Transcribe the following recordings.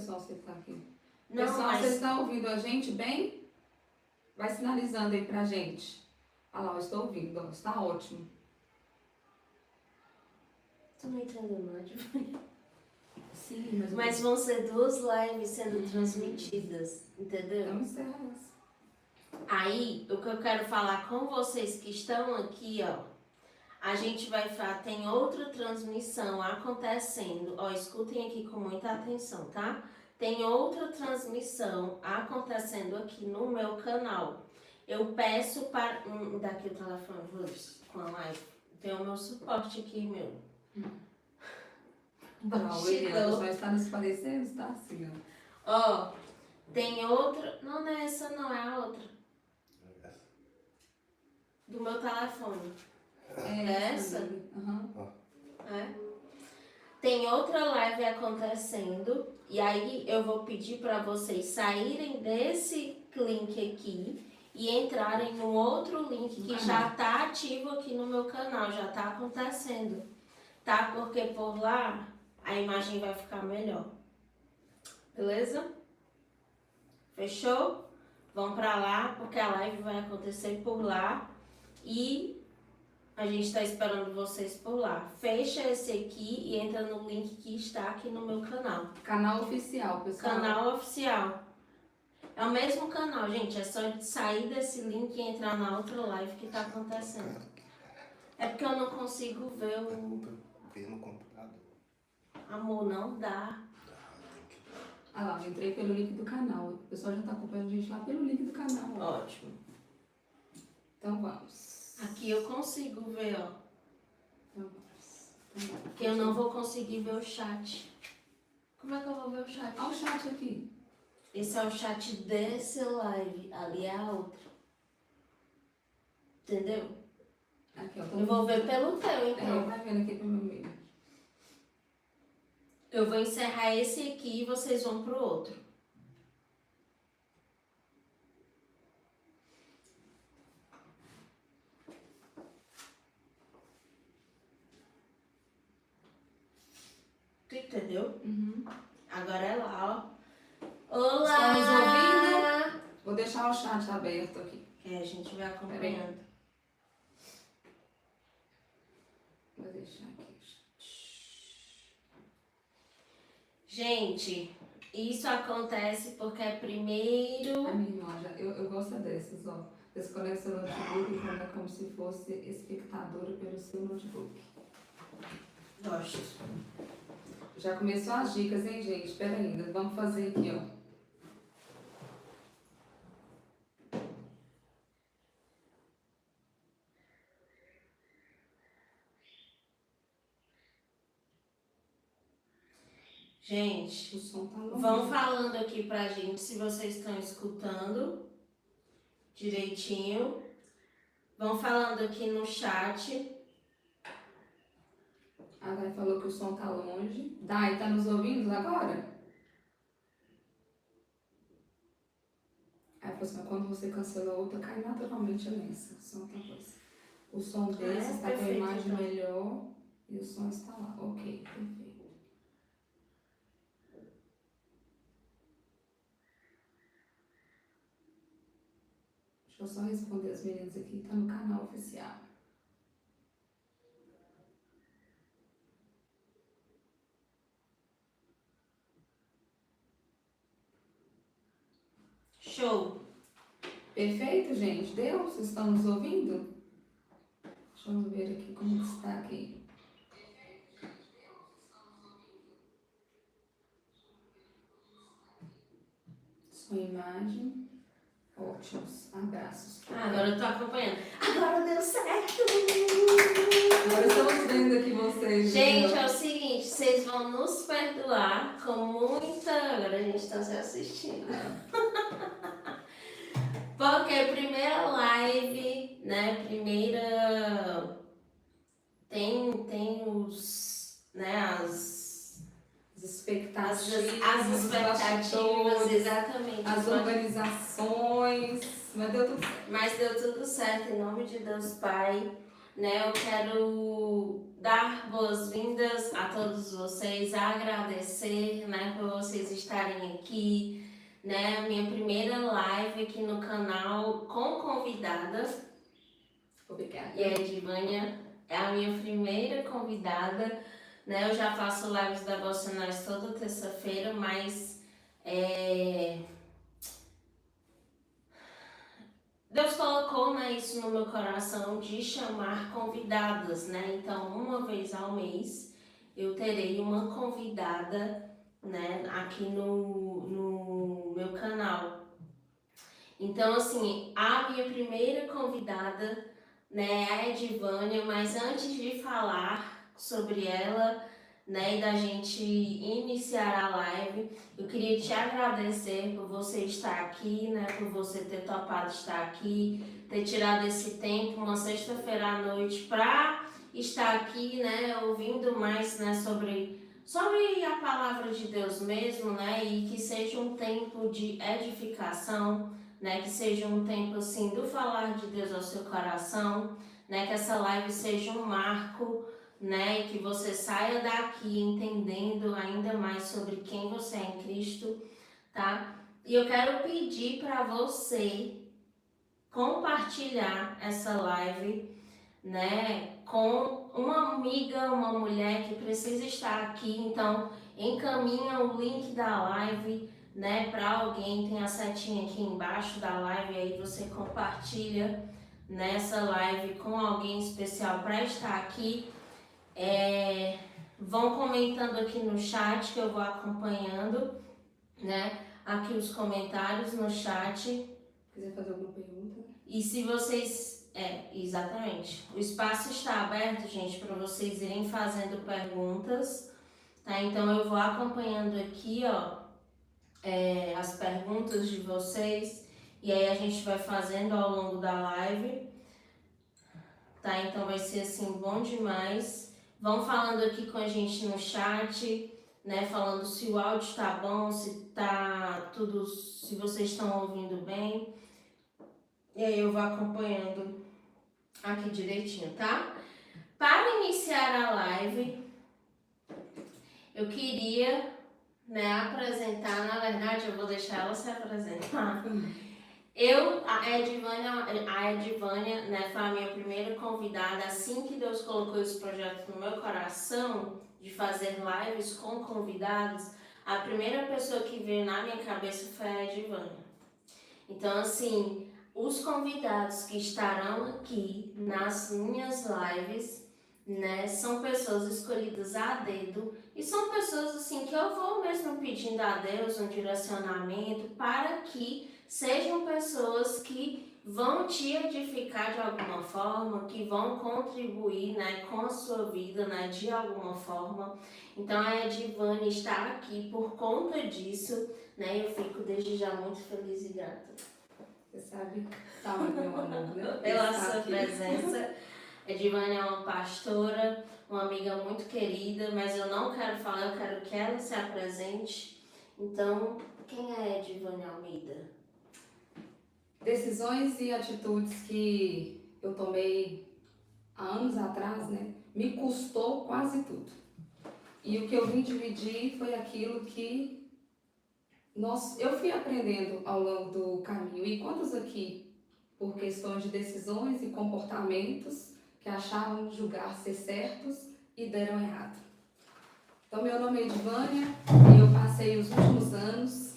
pessoal, se tá aqui. Não, Pessoal, mas... vocês estão ouvindo a gente bem? Vai sinalizando aí pra gente. Olha lá, eu estou ouvindo, ó, está ótimo. Tu não entendeu nada. Sim, Mas vão ser 2 lives sendo transmitidas, entendeu? Então encerra essa. Aí, o que eu quero falar com vocês que estão aqui, ó, a gente vai falar, tem outra transmissão acontecendo, ó, escutem aqui com muita atenção, tá? Tem outra transmissão acontecendo aqui no meu canal. Eu peço para... daqui o telefone, Luz, com a live. Tem o meu suporte aqui, meu. Não, Eliana, a pessoa está nos parecendo, está assim, ó. Ó, tem outra... Não, não é essa não, é a outra. Do meu telefone. É essa? Uhum. É. Tem outra live acontecendo e aí eu vou pedir para vocês saírem desse link aqui e entrarem no outro link que já está ativo aqui no meu canal, já está acontecendo, tá? Porque por lá a imagem vai ficar melhor. Beleza? Fechou? Vão para lá porque a live vai acontecer por lá e a gente está esperando vocês por lá. Fecha esse aqui e entra no link que está aqui no meu canal. Canal oficial, pessoal. Canal oficial. É o mesmo canal, gente. É só sair desse link e entrar na outra live que está acontecendo. É porque eu não consigo ver o... Ver no computador. Amor, não dá. Ah lá, eu entrei pelo link do canal. O pessoal já está acompanhando a gente lá pelo link do canal. Ó. Ótimo. Então vamos. Aqui eu consigo ver, ó. Então vamos. Porque eu não vou conseguir ver o chat. Como é que eu vou ver o chat? Olha o chat aqui. Esse é o chat desse live. Ali é a outra. Entendeu? Aqui, ó. Eu vou ver pelo teu, É, então. vai vendo aqui pro meu meio. Eu vou encerrar esse aqui e vocês vão pro outro. Tu entendeu? Uhum. Agora é lá, ó. Olá! Estamos ouvindo? Vou deixar o chat aberto aqui. É, a gente vai acompanhando. Vou deixar aqui. Gente, isso acontece porque é primeiro... A minha irmã, eu gosto dessas, ó. Desconecta seu notebook e coloca como se fosse espectadora pelo seu notebook. Gosto. Já começou as dicas, hein, gente? Espera ainda. Vamos fazer aqui, ó. Gente, O som tá longe. vão falando aqui pra gente se vocês estão escutando direitinho. Vão falando aqui no chat. A Dai falou que o som tá longe. Dai, tá nos ouvindo agora? Aí, assim, quando você cancela outra, cai naturalmente nessa. O som tá coisa. O som desse está com a perfeito, imagem então. melhor e o som está lá. Ok, perfeito. Deixa eu só responder as meninas aqui, tá no canal oficial. Show. Perfeito, gente? Deu? Vocês estão nos ouvindo? Deixa eu ver aqui como que está aqui. Sua imagem. Ótimos. Abraços. Agora eu tô acompanhando. Agora deu certo! Agora estamos vendo aqui vocês. Gente, é o seguinte, vocês vão nos perdoar com muita... Agora a gente tá se assistindo. Porque a primeira live, né, tem os, né, as expectativas, expectativas, exatamente. as organizações, mas deu tudo certo. Mas deu tudo certo, em nome de Deus Pai, né? Eu quero dar boas-vindas a todos vocês, agradecer, né, por vocês estarem aqui, né? Minha primeira live aqui no canal com convidada. Obrigada. E a Edivânia é a minha primeira convidada, né? Eu já faço lives devocionais toda terça-feira, mas Deus colocou, né, isso no meu coração de chamar convidadas, né? Então, uma vez ao mês eu terei uma convidada, né, aqui no meu canal. Então, assim, a minha primeira convidada, né, é a Edivânia, mas antes de falar sobre ela, né, e da gente iniciar a live, eu queria te agradecer por você estar aqui, né, por você ter topado estar aqui, ter tirado esse tempo, uma sexta-feira à noite, para estar aqui, né, ouvindo mais, né, sobre a palavra de Deus mesmo, né, e que seja um tempo de edificação, né, que seja um tempo assim do falar de Deus ao seu coração, né, que essa live seja um marco, né, e que você saia daqui entendendo ainda mais sobre quem você é em Cristo, tá? E eu quero pedir para você compartilhar essa live, né, com uma amiga, uma mulher que precisa estar aqui. Então, encaminha o link da live, né, para alguém. Tem a setinha aqui embaixo da live, aí você compartilha nessa live com alguém especial para estar aqui. Vão comentando aqui no chat que eu vou acompanhando, né, aqui os comentários no chat. Quiser fazer alguma pergunta? E se vocês... exatamente. O espaço está aberto, gente, para vocês irem fazendo perguntas, tá? Então eu vou acompanhando aqui, ó, as perguntas de vocês, e aí a gente vai fazendo ao longo da live, tá? Então vai ser assim, bom demais. Vão falando aqui com a gente no chat, né? Falando se o áudio está bom, se tá tudo, se vocês estão ouvindo bem. E aí eu vou acompanhando aqui direitinho, tá? Para iniciar a live, eu queria, né, apresentar, na verdade eu vou deixar ela se apresentar. A Edivânia, né, foi a minha primeira convidada, assim que Deus colocou esse projeto no meu coração, de fazer lives com convidados, a primeira pessoa que veio na minha cabeça foi a Edivânia. Então, assim, os convidados que estarão aqui nas minhas lives, né, são pessoas escolhidas a dedo e são pessoas assim que eu vou mesmo pedindo a Deus um direcionamento para que sejam pessoas que vão te edificar de alguma forma, que vão contribuir, né, com a sua vida, né, de alguma forma. Então a Edivânia está aqui por conta disso, né, eu fico desde já muito feliz e grata. Você sabe, salve meu amor, né? Pela sua presença. Edivânia é uma pastora, uma amiga muito querida, mas eu não quero falar, eu quero que ela se apresente. Então, quem é Edivânia Almeida? Decisões e atitudes que eu tomei há anos atrás, né? Me custou quase tudo. E o que eu vim dividir foi aquilo que eu fui aprendendo ao longo do caminho. E quantos aqui, por questões de decisões e comportamentos que achavam julgar ser certos e deram errado? Então, meu nome é Edivânia e eu passei os últimos anos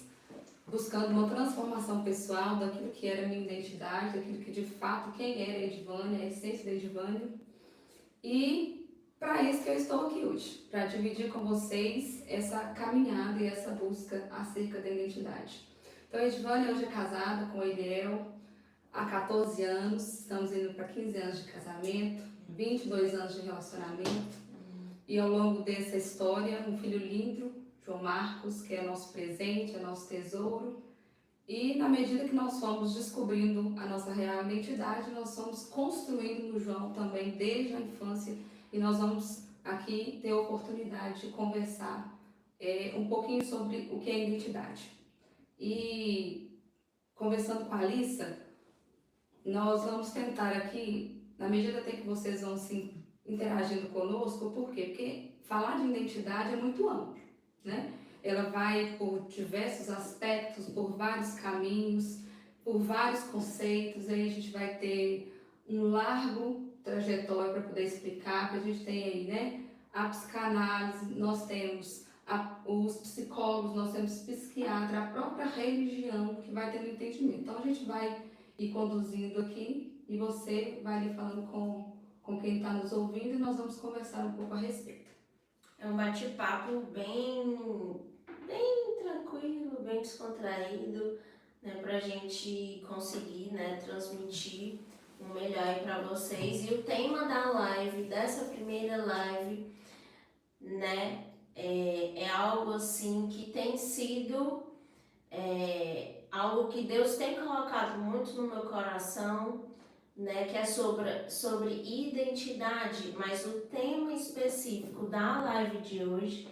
buscando uma transformação pessoal daquilo que era a minha identidade, daquilo que de fato quem era a Edivânia, a essência da Edivânia. E para isso que eu estou aqui hoje, para dividir com vocês essa caminhada e essa busca acerca da identidade. Então, a Edivânia hoje é casada com o Eliel há 14 anos, estamos indo para 15 anos de casamento, 22 anos de relacionamento. E ao longo dessa história, um filho lindo, João Marcos, que é nosso presente, é nosso tesouro. E na medida que nós fomos descobrindo a nossa real identidade, nós fomos construindo no João também desde a infância. E nós vamos aqui ter a oportunidade de conversar um pouquinho sobre o que é identidade. E conversando com a Alissa, nós vamos tentar aqui na medida até que vocês vão se interagindo conosco, por quê? Porque falar de identidade é muito amplo, né? Ela vai por diversos aspectos, por vários caminhos, por vários conceitos, aí a gente vai ter um largo trajetória para poder explicar, que a gente tem aí, né? A psicanálise, nós temos os psicólogos, nós temos psiquiatra, a própria religião que vai tendo entendimento. Então a gente vai ir conduzindo aqui e você vai ali falando com quem está nos ouvindo e nós vamos conversar um pouco a respeito. É um bate-papo bem tranquilo, bem descontraído, né, para a gente conseguir, né, transmitir o melhor aí para vocês. E o tema da live, dessa primeira live, né, é algo assim que tem sido algo que Deus tem colocado muito no meu coração, né, que é sobre identidade, mas o tema específico da live de hoje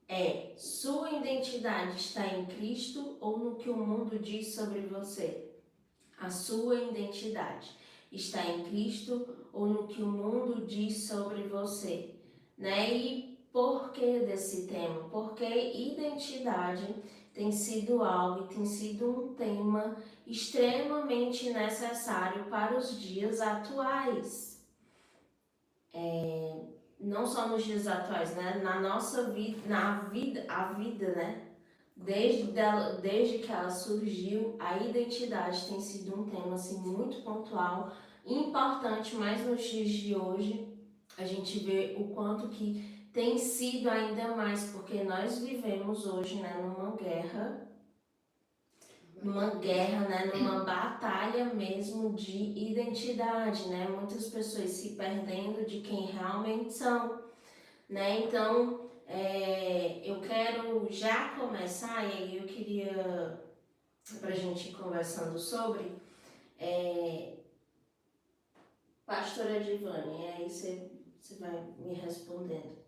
é: sua identidade está em Cristo ou no que o mundo diz sobre você? A sua identidade está em Cristo ou no que o mundo diz sobre você, né? E por que desse tema? Porque identidade tem sido algo, tem sido um tema extremamente necessário para os dias atuais. Não só nos dias atuais, né? Na nossa vida, a vida, né? Desde que ela surgiu, a identidade tem sido um tema assim muito pontual, importante, mas nos dias de hoje a gente vê o quanto que tem sido ainda mais, porque nós vivemos hoje, né, né, numa batalha mesmo de identidade, né? Muitas pessoas se perdendo de quem realmente são, né? Então, eu quero já começar, e aí eu queria, pra gente ir conversando sobre, pastora Divane, aí você vai me respondendo.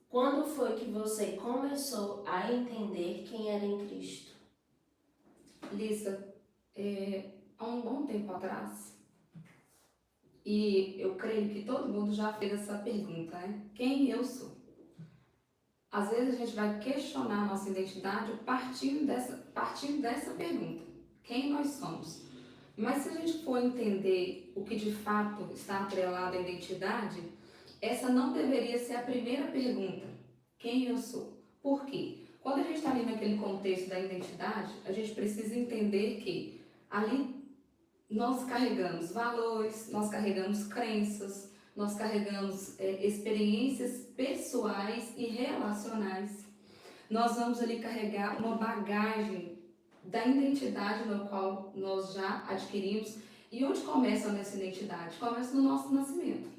Quando foi que você começou a entender quem era em Cristo? Lisa, há um bom tempo atrás, e eu creio que todo mundo já fez essa pergunta, né? Quem eu sou? Às vezes a gente vai questionar a nossa identidade partindo dessa pergunta. Quem nós somos? Mas se a gente for entender o que de fato está atrelado à identidade, essa não deveria ser a primeira pergunta. Quem eu sou? Por quê? Quando a gente está ali naquele contexto da identidade, a gente precisa entender que ali nós carregamos valores, nós carregamos crenças, nós carregamos experiências pessoais e relacionais. Nós vamos ali carregar uma bagagem da identidade no qual nós já adquirimos. E onde começa a nossa identidade? Começa no nosso nascimento.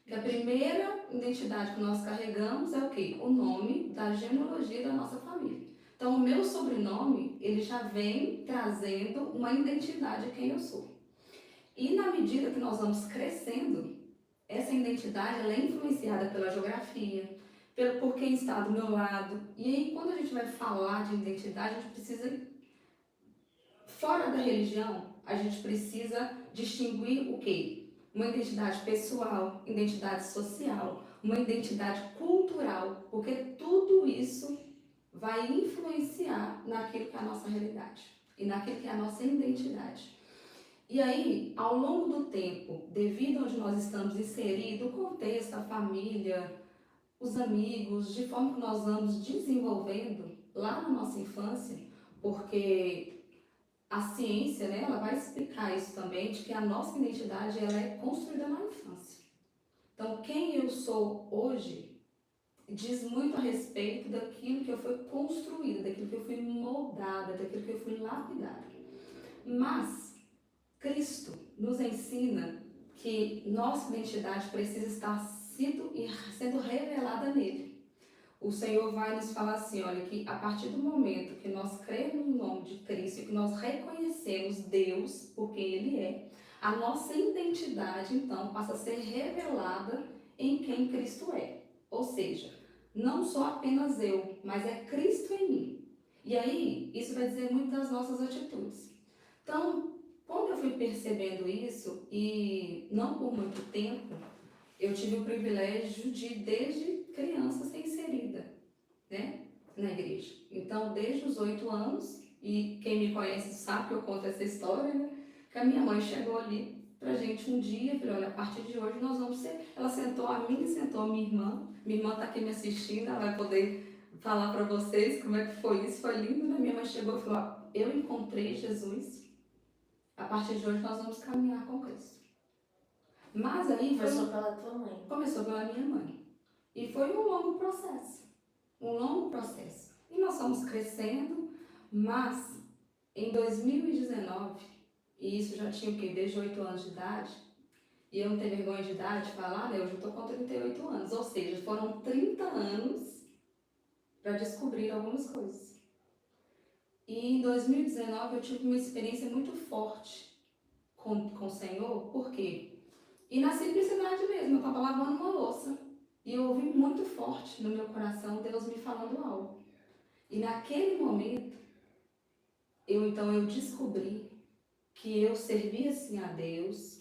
Que a primeira identidade que nós carregamos é o quê? O nome da genealogia da nossa família. Então, o meu sobrenome, ele já vem trazendo uma identidade de quem eu sou. E na medida que nós vamos crescendo, essa identidade ela é influenciada pela geografia, por quem está do meu lado. E aí, quando a gente vai falar de identidade, a gente precisa, fora da religião, a gente precisa distinguir o quê? Uma identidade pessoal, identidade social, uma identidade cultural, porque tudo isso vai influenciar naquilo que é a nossa realidade e naquilo que é a nossa identidade. E aí, ao longo do tempo, devido onde nós estamos inseridos, o contexto, a família, os amigos, de forma que nós vamos desenvolvendo lá na nossa infância, porque a ciência, né, ela vai explicar isso também, de que a nossa identidade ela é construída na infância. Então, quem eu sou hoje diz muito a respeito daquilo que eu fui construída, daquilo que eu fui moldada, daquilo que eu fui lapidada. Mas Cristo nos ensina que nossa identidade precisa estar sendo revelada nele. O Senhor vai nos falar assim, olha, que a partir do momento que nós cremos no nome de Cristo e que nós reconhecemos Deus por quem Ele é, a nossa identidade, então, passa a ser revelada em quem Cristo é. Ou seja, não sou apenas eu, mas é Cristo em mim. E aí, isso vai dizer muito das nossas atitudes. Então, Quando eu fui percebendo isso, e não por muito tempo, eu tive o privilégio de, desde criança, ser inserida, né, na igreja. Então, desde os 8 anos, e quem me conhece sabe que eu conto essa história, né, que a minha mãe chegou ali pra gente um dia, falou, olha, a partir de hoje nós vamos ser... Ela sentou a mim, sentou a minha irmã tá aqui me assistindo, ela vai poder falar para vocês como é que foi isso, foi lindo, né? Minha mãe chegou e falou, ó, eu encontrei Jesus, a partir de hoje nós vamos caminhar com Cristo. Mas aí Começou pela tua mãe. começou pela minha mãe. E foi um longo processo. Um longo processo. E nós fomos crescendo, mas em 2019, e isso já tinha o quê? Desde 8 anos de idade, e eu não tenho vergonha de idade de falar, né? Eu já estou com 38 anos, ou seja, foram 30 anos para descobrir algumas coisas. E em 2019 eu tive uma experiência muito forte com o Senhor, por quê? E na simplicidade mesmo, eu estava lavando uma louça e eu ouvi muito forte no meu coração Deus me falando algo. E naquele momento, eu descobri que eu servia assim a Deus.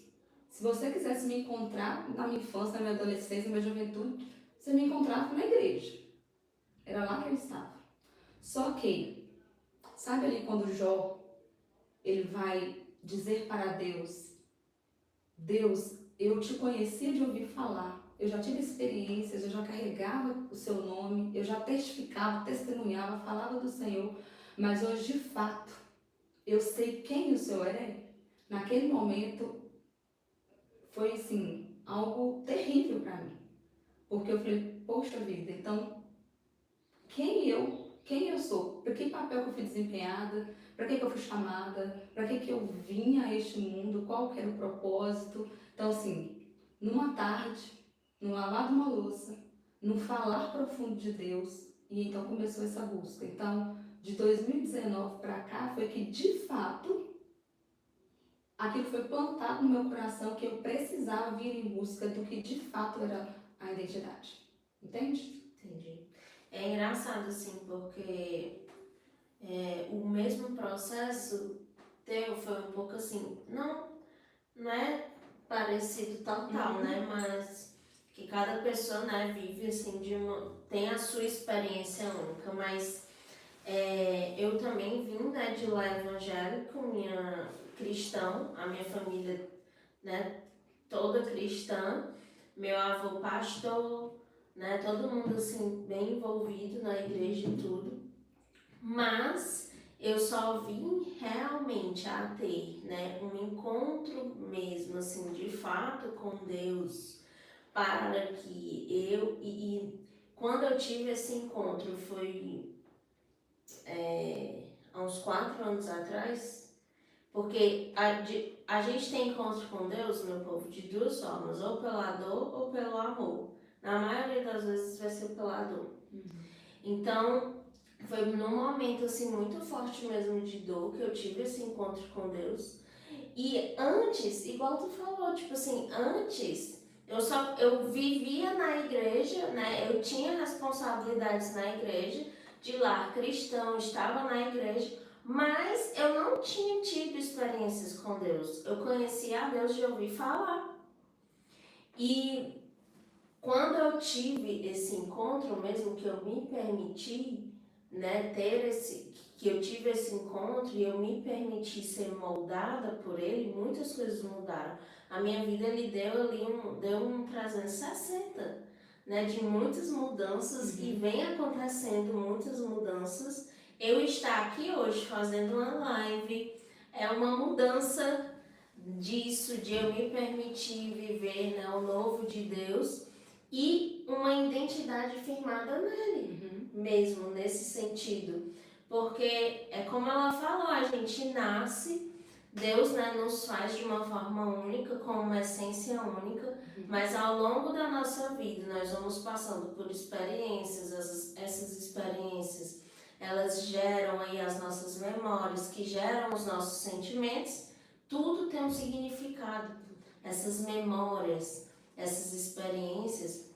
Se você quisesse me encontrar na minha infância, na minha adolescência, na minha juventude, você me encontrava na igreja. Era lá que eu estava. Só que, sabe ali quando Jó, ele vai dizer para Deus, Deus, eu te conhecia de ouvir falar, eu já tive experiências, eu já carregava o seu nome, eu já testificava, testemunhava, falava do Senhor, mas hoje de fato eu sei quem o Senhor é. Naquele momento foi assim, algo terrível para mim, porque eu falei, poxa vida, então quem eu sou? Para que papel que eu fui desempenhada? Para que eu fui chamada? Para que eu vim a este mundo? Qual que era o propósito? Então, assim, numa tarde, no lavar de uma louça, no falar profundo de Deus, e então começou essa busca. Então, de 2019 para cá, foi que, de fato, aquilo foi plantado no meu coração, que eu precisava vir em busca do que, de fato, era a identidade. Entende? Entendi. É engraçado, assim, porque o mesmo processo teu foi um pouco assim, não é parecido total, né? Mas que cada pessoa, né, vive assim tem a sua experiência única, mas eu também vim, né, de lar evangélico, minha cristão, a minha família, né, toda cristã, meu avô pastor, né, todo mundo assim bem envolvido na igreja e tudo, mas eu só vim realmente a ter, né, um encontro mesmo assim de fato com Deus, para que e quando eu tive esse encontro foi há uns 4 anos atrás, porque a gente tem encontro com Deus, meu povo, de duas formas, ou pela dor ou pelo amor. Na maioria das vezes vai ser pela dor. Então, foi num momento assim muito forte mesmo de dor que eu tive esse encontro com Deus. E antes, igual tu falou, tipo assim, antes eu vivia na igreja, né? Eu tinha responsabilidades na igreja, de lar cristão, estava na igreja, mas eu não tinha tido experiências com Deus. Eu conhecia a Deus de ouvir falar. E quando eu tive esse encontro, mesmo que eu me permiti, né, que eu tive esse encontro e eu me permiti ser moldada por ele, muitas coisas mudaram. A minha vida ele deu um 360, né, de muitas mudanças e vem acontecendo muitas mudanças. Eu estar aqui hoje fazendo uma live é uma mudança disso, de eu me permitir viver, né, o novo de Deus e uma identidade firmada nele, mesmo nesse sentido. Porque é como ela falou, a gente nasce, Deus, né, nos faz de uma forma única, com uma essência única, mas ao longo da nossa vida nós vamos passando por experiências, essas experiências, elas geram aí as nossas memórias, que geram os nossos sentimentos, tudo tem um significado. Essas memórias, essas experiências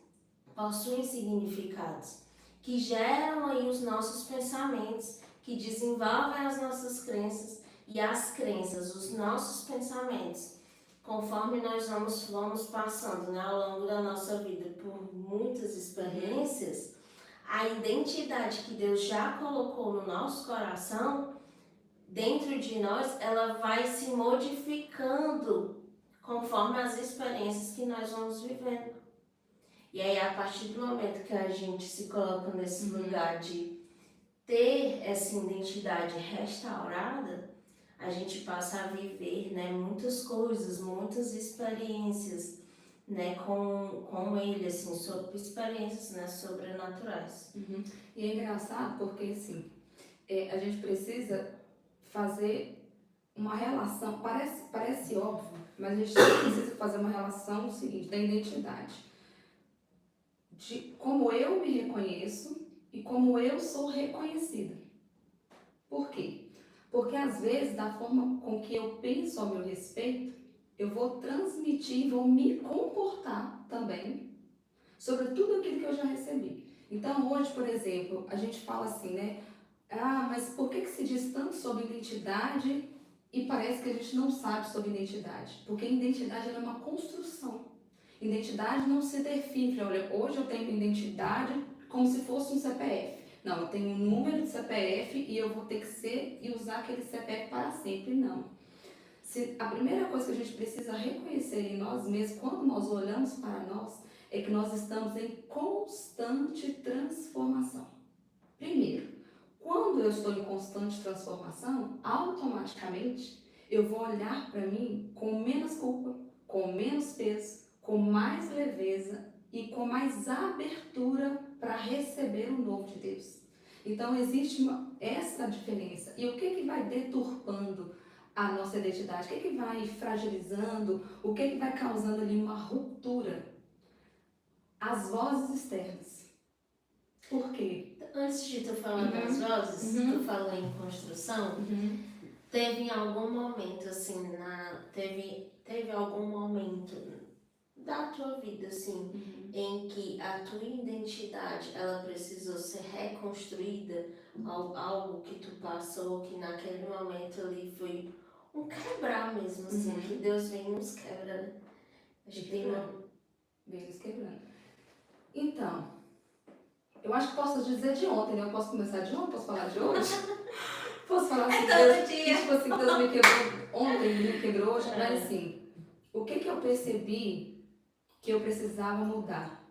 possuem significados que geram aí os nossos pensamentos, que desenvolvem as nossas crenças, e as crenças, os nossos pensamentos, conforme nós vamos passando, né, ao longo da nossa vida por muitas experiências, a identidade que Deus já colocou no nosso coração, dentro de nós, ela vai se modificando conforme as experiências que nós vamos vivendo. E aí, a partir do momento que a gente se coloca nesse lugar de ter essa identidade restaurada, a gente passa a viver, né, muitas coisas, muitas experiências, né, com ele, assim, sobre experiências, né, sobrenaturais. E é engraçado porque, assim, a gente precisa fazer uma relação, parece óbvio, mas a gente precisa fazer uma relação seguinte, da identidade. De como eu me reconheço e como eu sou reconhecida. Por quê? Porque às vezes, da forma com que eu penso ao meu respeito, eu vou transmitir, vou me comportar também sobre tudo aquilo que eu já recebi. Então hoje, por exemplo, a gente fala assim, né? Ah, mas por que se diz tanto sobre identidade e parece que a gente não sabe sobre identidade? Porque identidade é uma construção. Identidade não se define, olha, hoje eu tenho uma identidade como se fosse um CPF. Não, eu tenho um número de CPF e eu vou ter que ser e usar aquele CPF para sempre. Não. A primeira coisa que a gente precisa reconhecer em nós mesmos, quando nós olhamos para nós, é que nós estamos em constante transformação. Primeiro, quando eu estou em constante transformação, automaticamente eu vou olhar para mim com menos culpa, com menos peso, com mais leveza e com mais abertura para receber o novo de Deus. Então existe essa diferença. E o que vai deturpando a nossa identidade? O que vai fragilizando? O que vai causando ali uma ruptura? As vozes externas. Por quê? Antes de tu falar das vozes, tu falou em construção, teve algum momento assim, teve algum momento da tua vida assim, em que a tua identidade ela precisou ser reconstruída, algo que tu passou, que naquele momento ali foi um quebrar mesmo, assim, que Deus vem nos quebra, né? Acho que tem Vem nos quebrando. Então, eu acho que posso dizer de ontem, né? Eu posso começar de ontem? Posso falar de hoje? Posso falar assim? todo dia. Tipo assim, Deus me quebrou ontem, me quebrou hoje, mas assim, o que eu percebi que eu precisava mudar?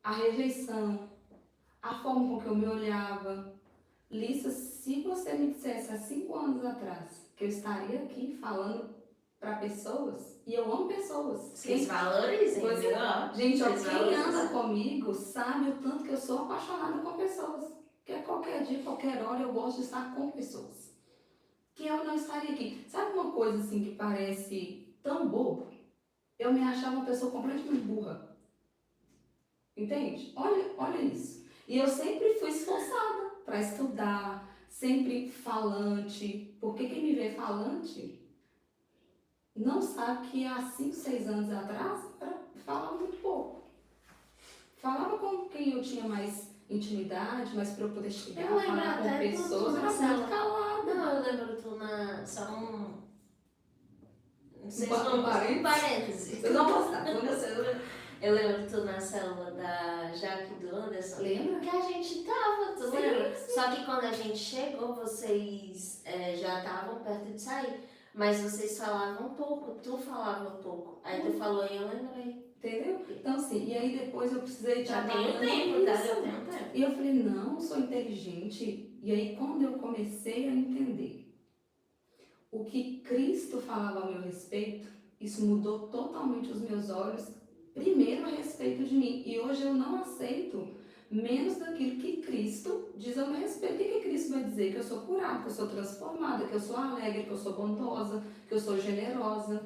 A rejeição, a forma com que eu me olhava. Lissa, se você me dissesse há 5 anos atrás que eu estaria aqui falando para pessoas, e eu amo pessoas. Vocês valorizem, Pois viu? gente, Vocês quem valorizem. anda comigo sabe o tanto que eu sou apaixonada com pessoas. Que a qualquer dia, qualquer hora eu gosto de estar com pessoas. Que eu não estaria aqui. Sabe uma coisa assim que parece tão bobo? Eu me achava uma pessoa completamente burra. Entende? Olha isso. E eu sempre fui esforçada para estudar, sempre falante. Porque quem me vê falante não sabe que há 5, 6 anos atrás eu falava muito pouco. Falava com quem eu tinha mais intimidade, mas para eu poder chegar, Eu lembro falar com até pessoas, tu eu na era sala. muito calada. Não, eu lembro tu na. Só um. Vocês Um parênteses. Eu não gostava. Eu lembro tu na célula da Jaque e do Anderson. Lembra? Que a gente tava, tu Sim, lembra? sim. Só que quando a gente chegou, vocês já estavam perto de sair. Mas vocês falavam pouco, tu falava pouco. Aí tu falou e eu lembrei. Entendeu? Então, assim, e aí depois eu precisei Já tem um trabalhando tempo, tá? isso. Já tem um tempo. E eu falei, não, eu sou inteligente. E aí quando eu comecei a entender o que Cristo falava ao meu respeito, isso mudou totalmente os meus olhos, primeiro a respeito de mim. E hoje eu não aceito menos daquilo que Cristo diz ao meu respeito. O que Cristo vai dizer? Que eu sou curada, que eu sou transformada, que eu sou alegre, que eu sou bondosa, que eu sou generosa.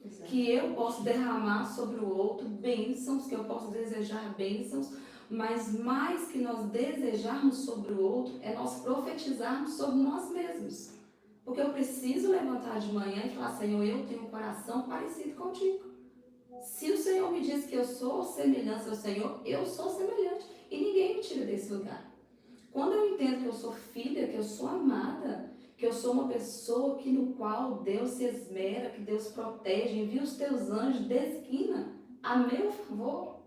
Exato. Que eu posso derramar sobre o outro bênçãos, que eu posso desejar bênçãos, mas mais que nós desejarmos sobre o outro, é nós profetizarmos sobre nós mesmos. Porque eu preciso levantar de manhã e falar, Senhor, eu tenho um coração parecido contigo. Se o Senhor me diz que eu sou semelhança ao Senhor, eu sou semelhante. E ninguém me tira desse lugar. Quando eu entendo que eu sou filha, que eu sou amada, que eu sou uma pessoa que no qual Deus se esmera, que Deus protege, envia os teus anjos, designa a meu favor,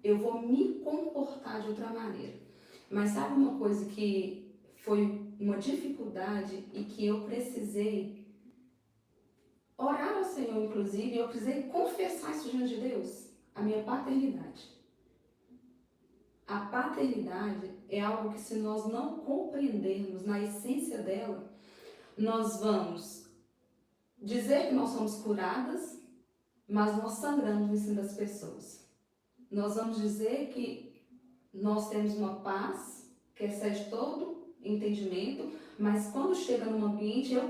eu vou me comportar de outra maneira. Mas sabe uma coisa que foi uma dificuldade e que eu precisei orar ao Senhor, inclusive, eu precisei confessar isso diante de Deus? A minha paternidade. A paternidade é algo que, se nós não compreendermos na essência dela, nós vamos dizer que nós somos curadas, mas nós sangramos em cima das pessoas. Nós vamos dizer que nós temos uma paz que excede todo entendimento, mas quando chega num ambiente, eu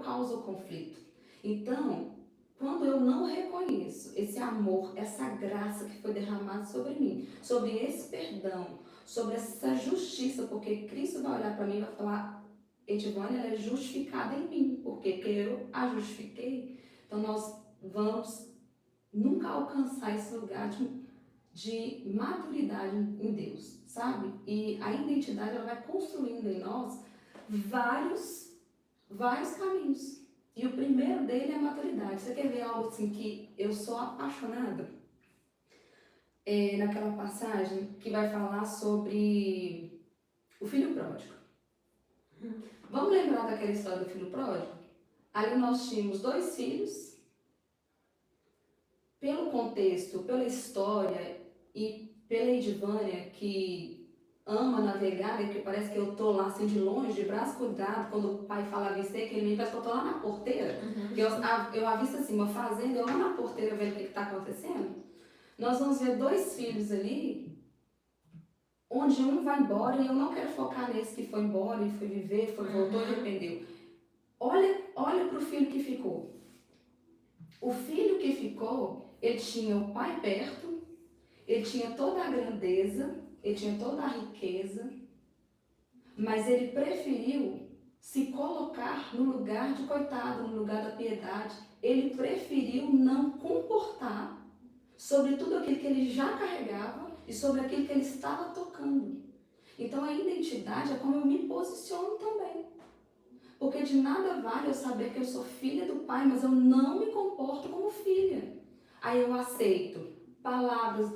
causo conflito. Então, quando eu não reconheço esse amor, essa graça que foi derramada sobre mim, sobre esse perdão, sobre essa justiça, porque Cristo vai olhar para mim e vai falar: Edivânia, ela é justificada em mim, porque eu a justifiquei. Então nós vamos nunca alcançar esse lugar de maturidade em Deus, sabe? E a identidade, ela vai construindo em nós vários caminhos. E o primeiro dele é a maturidade. Você quer ver algo assim que eu sou apaixonada? Naquela passagem que vai falar sobre o filho pródigo. Vamos lembrar daquela história do filho pródigo? Ali nós tínhamos 2 filhos. Pelo contexto, pela história e pela Edivânia, que ama navegar, né, que parece que eu tô lá assim de longe, de braço cruzado, quando o pai fala avistei, que ele parece que eu tô lá na porteira. Eu avisto assim, uma fazenda, eu lá na porteira vendo o que está acontecendo. Nós vamos ver 2 filhos ali, onde um vai embora, e eu não quero focar nesse que foi embora, e foi viver, voltou e arrependeu. Olha para o filho que ficou. O filho que ficou, ele tinha o pai perto, ele tinha toda a grandeza, ele tinha toda a riqueza, mas ele preferiu se colocar no lugar de coitado, no lugar da piedade. Ele preferiu não comportar sobre tudo aquilo que ele já carregava e sobre aquilo que ele estava tocando. Então a identidade é como eu me posiciono também. Porque de nada vale eu saber que eu sou filha do pai, mas eu não me comporto como filha. Aí eu aceito palavras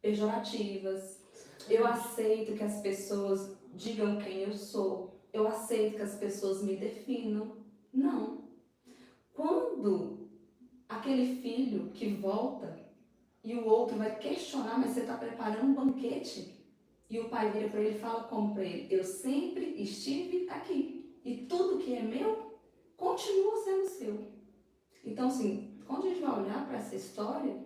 pejorativas, eu aceito que as pessoas digam quem eu sou, eu aceito que as pessoas me definam. Não. Quando aquele filho que volta e o outro vai questionar, mas você está preparando um banquete? E o pai vira para ele e fala como para ele: eu sempre estive aqui. E tudo que é meu, continua sendo seu. Então, assim, quando a gente vai olhar para essa história,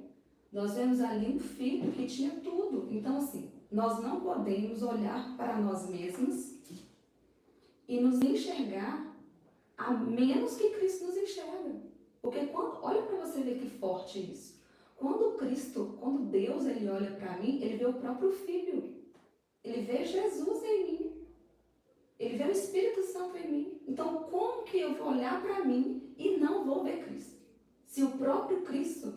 nós vemos ali um filho que tinha tudo. Então, assim, nós não podemos olhar para nós mesmos e nos enxergar a menos que Cristo nos enxerga. Porque olha para você ver que forte isso. Quando Deus ele olha para mim, ele vê o próprio Filho. Ele vê Jesus em mim. Ele vê o Espírito Santo em mim. Então, como que eu vou olhar para mim e não vou ver Cristo? Se o próprio Cristo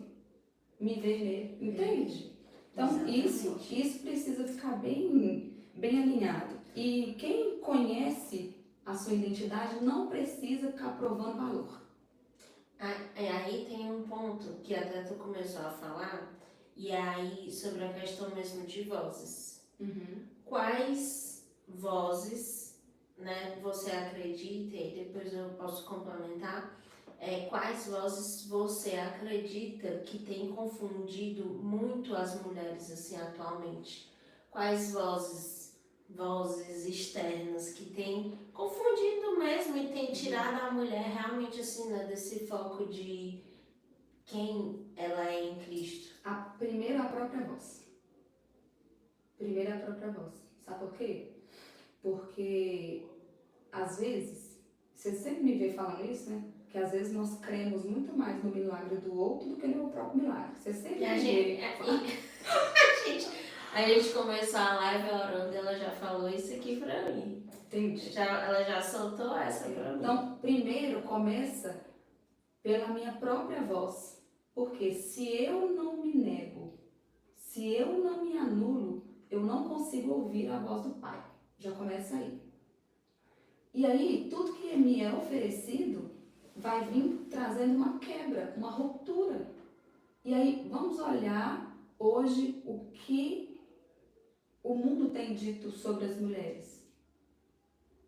me vê nele, entende? Então, isso precisa ficar bem alinhado. E quem conhece a sua identidade não precisa ficar provando valor. Aí tem um ponto que até tu começou a falar, e aí sobre a questão mesmo de vozes. Quais vozes, né, você acredita, e depois eu posso complementar, quais vozes você acredita que tem confundido muito as mulheres assim atualmente? Quais vozes externas que tem confundido mesmo e tem tirado a mulher realmente assim, né, desse foco de quem ela é em Cristo? Primeiro a própria voz. Primeiro a própria voz. Sabe por quê? Porque às vezes, você sempre me vê falando isso, né? Que às vezes nós cremos muito mais no milagre do outro do que no meu próprio milagre. Você sempre me vê. A gente começou a live orando, ela já falou isso aqui pra mim. Entendi. Ela já soltou essa pra mim. Então, primeiro começa pela minha própria voz. Porque se eu não me nego, se eu não me anulo, eu não consigo ouvir a voz do Pai. Já começa aí. E aí, tudo que me é oferecido vai vir trazendo uma quebra, uma ruptura. E aí, vamos olhar hoje o que o mundo tem dito sobre as mulheres.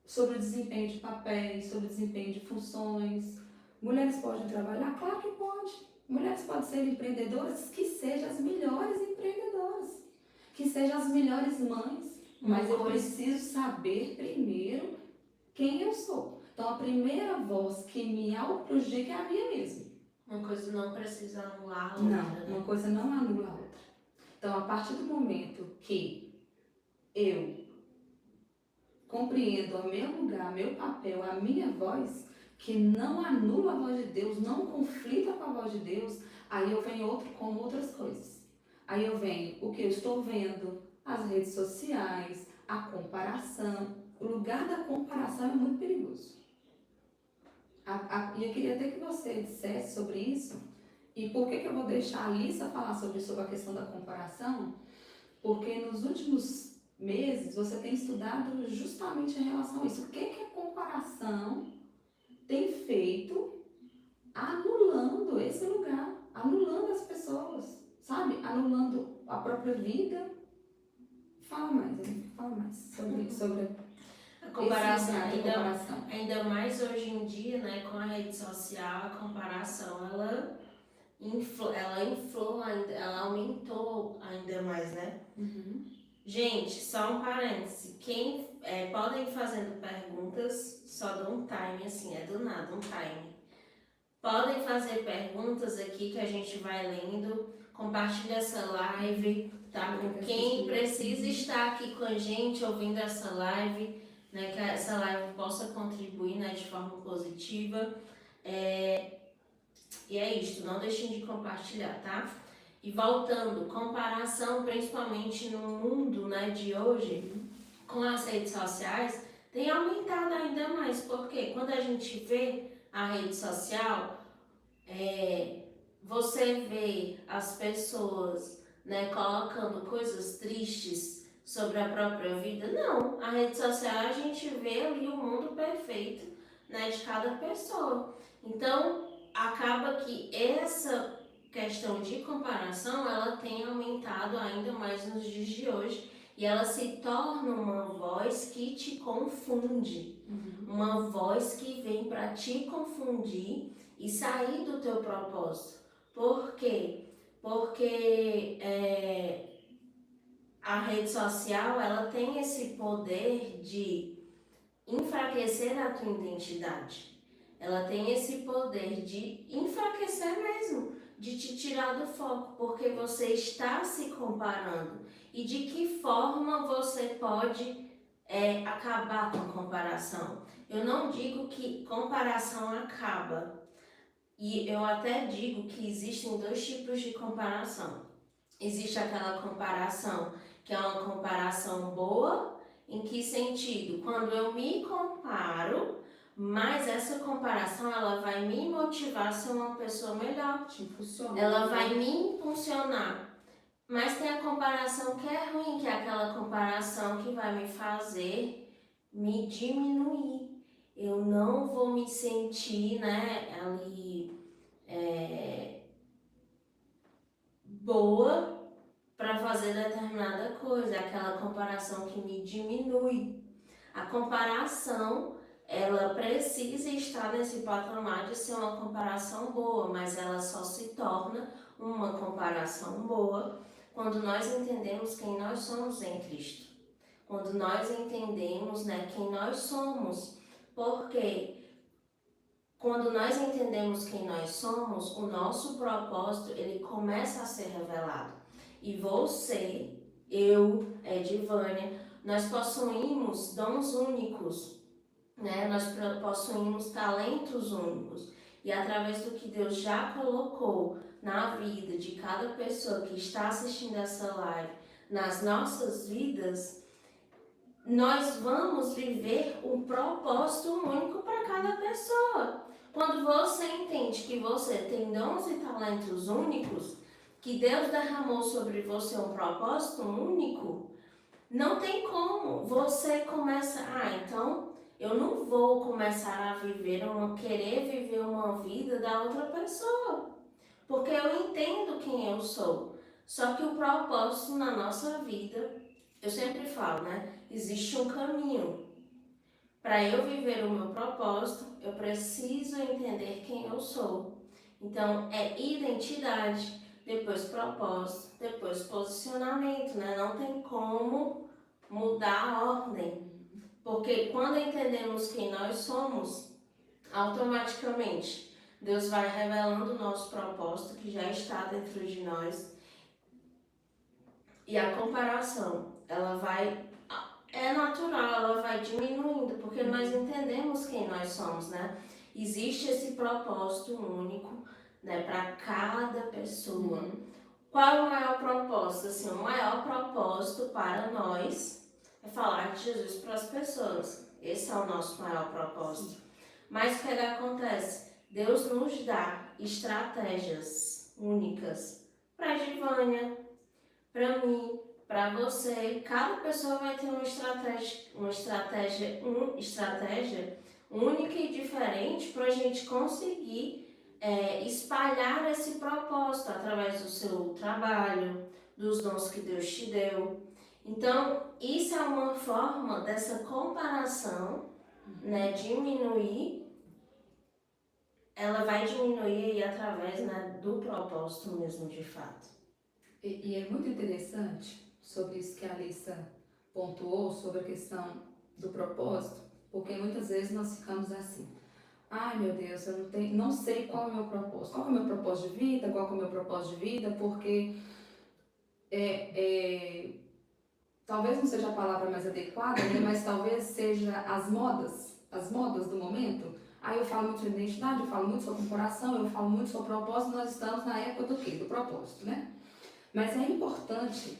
Sobre o desempenho de papéis, sobre o desempenho de funções. Mulheres podem trabalhar? Claro que pode. Mulheres podem ser empreendedoras, que sejam as melhores empreendedoras. Que sejam as melhores mães. Mas eu preciso saber primeiro quem eu sou. Então, a primeira voz que me autoprejudica é a minha mesma. Uma coisa não precisa anular a outra. Não, uma coisa não anula a outra. Então, a partir do momento que eu compreendo o meu lugar, meu papel, a minha voz, que não anula a voz de Deus, não conflita com a voz de Deus, aí eu venho com outras coisas. Aí eu venho o que eu estou vendo, as redes sociais, a comparação. O lugar da comparação é muito perigoso. E eu queria até que você dissesse sobre isso. E por que eu vou deixar a Alissa falar sobre a questão da comparação? Porque nos últimos meses você tem estudado justamente em relação a isso. O que a comparação tem feito anulando esse lugar, anulando as pessoas, sabe? Anulando a própria vida. Fala mais sobre A comparação, esse lugar da comparação. ainda mais hoje em dia, né, com a rede social, a comparação, ela inflou ainda, ela aumentou ainda mais, né? Uhum. Gente, só um parêntese, podem ir fazendo perguntas, só dou um time, assim, é do nada, um time. Podem fazer perguntas aqui que a gente vai lendo, compartilha essa live, tá? Com quem precisa estar aqui com a gente, ouvindo essa live, né? Que essa live possa contribuir, né, de forma positiva. E é isto, não deixem de compartilhar, tá? E voltando, comparação, principalmente no mundo, né, de hoje, com as redes sociais, tem aumentado ainda mais, porque quando a gente vê a rede social, você vê as pessoas, né, colocando coisas tristes sobre a própria vida. Não, a rede social a gente vê ali o mundo perfeito, né, de cada pessoa. Então, acaba que essa questão de comparação, ela tem aumentado ainda mais nos dias de hoje e ela se torna uma voz que te confunde, uma voz que vem para te confundir e sair do teu propósito. Por quê? Porque a rede social, ela tem esse poder de enfraquecer a tua identidade. Ela tem esse poder de enfraquecer mesmo, de te tirar do foco, porque você está se comparando. E de que forma você pode acabar com a comparação? Eu não digo que comparação acaba. E eu até digo que existem dois tipos de comparação. Existe aquela comparação que é uma comparação boa. Em que sentido? Quando eu me comparo, mas essa comparação ela vai me motivar a ser uma pessoa melhor. Ela vai me impulsionar. Mas tem a comparação que é ruim, que é aquela comparação que vai me fazer me diminuir. Eu não vou me sentir, né, ali boa para fazer determinada coisa, aquela comparação que me diminui. A comparação, ela precisa estar nesse patamar de ser uma comparação boa, mas ela só se torna uma comparação boa quando nós entendemos quem nós somos em Cristo. Quando nós entendemos, né, quem nós somos. Porque quando nós entendemos quem nós somos, o nosso propósito, ele começa a ser revelado. E você, eu, Edivânia, nós possuímos dons únicos, né? Nós possuímos talentos únicos. E através do que Deus já colocou na vida de cada pessoa que está assistindo essa live, nas nossas vidas, nós vamos viver um propósito único para cada pessoa. Quando você entende que você tem dons e talentos únicos, que Deus derramou sobre você um propósito único, não tem como. Você começa, então Eu não vou começar a querer viver uma vida da outra pessoa, porque eu entendo quem eu sou. Só que o propósito na nossa vida, eu sempre falo, né? Existe um caminho. Para eu viver o meu propósito, eu preciso entender quem eu sou. Então, é identidade, depois propósito, depois posicionamento, né? Não tem como mudar a ordem. Porque quando entendemos quem nós somos, automaticamente Deus vai revelando o nosso propósito que já está dentro de nós. E a comparação, é natural, ela vai diminuindo, porque nós entendemos quem nós somos, né? Existe esse propósito único, né, para cada pessoa. Qual é o maior propósito? Assim, o maior propósito para nós é falar de Jesus para as pessoas. Esse é o nosso maior propósito. Mas o que acontece? Deus nos dá estratégias únicas para a Givânia, para mim, para você. Cada pessoa vai ter uma estratégia única e diferente para a gente conseguir espalhar esse propósito através do seu trabalho, dos dons que Deus te deu. Então, isso é uma forma dessa comparação, né, diminuir. Ela vai diminuir aí através, né, do propósito mesmo, de fato. E é muito interessante sobre isso que a Alissa pontuou, sobre a questão do propósito, porque muitas vezes nós ficamos assim: ai meu Deus, eu não sei qual é o meu propósito, qual é o meu propósito de vida, qual é o meu propósito de vida, porque talvez não seja a palavra mais adequada, né, mas talvez seja as modas do momento. Aí eu falo muito sobre identidade, eu falo muito sobre coração, eu falo muito sobre propósito, nós estamos na época do quê? Do propósito, né? Mas é importante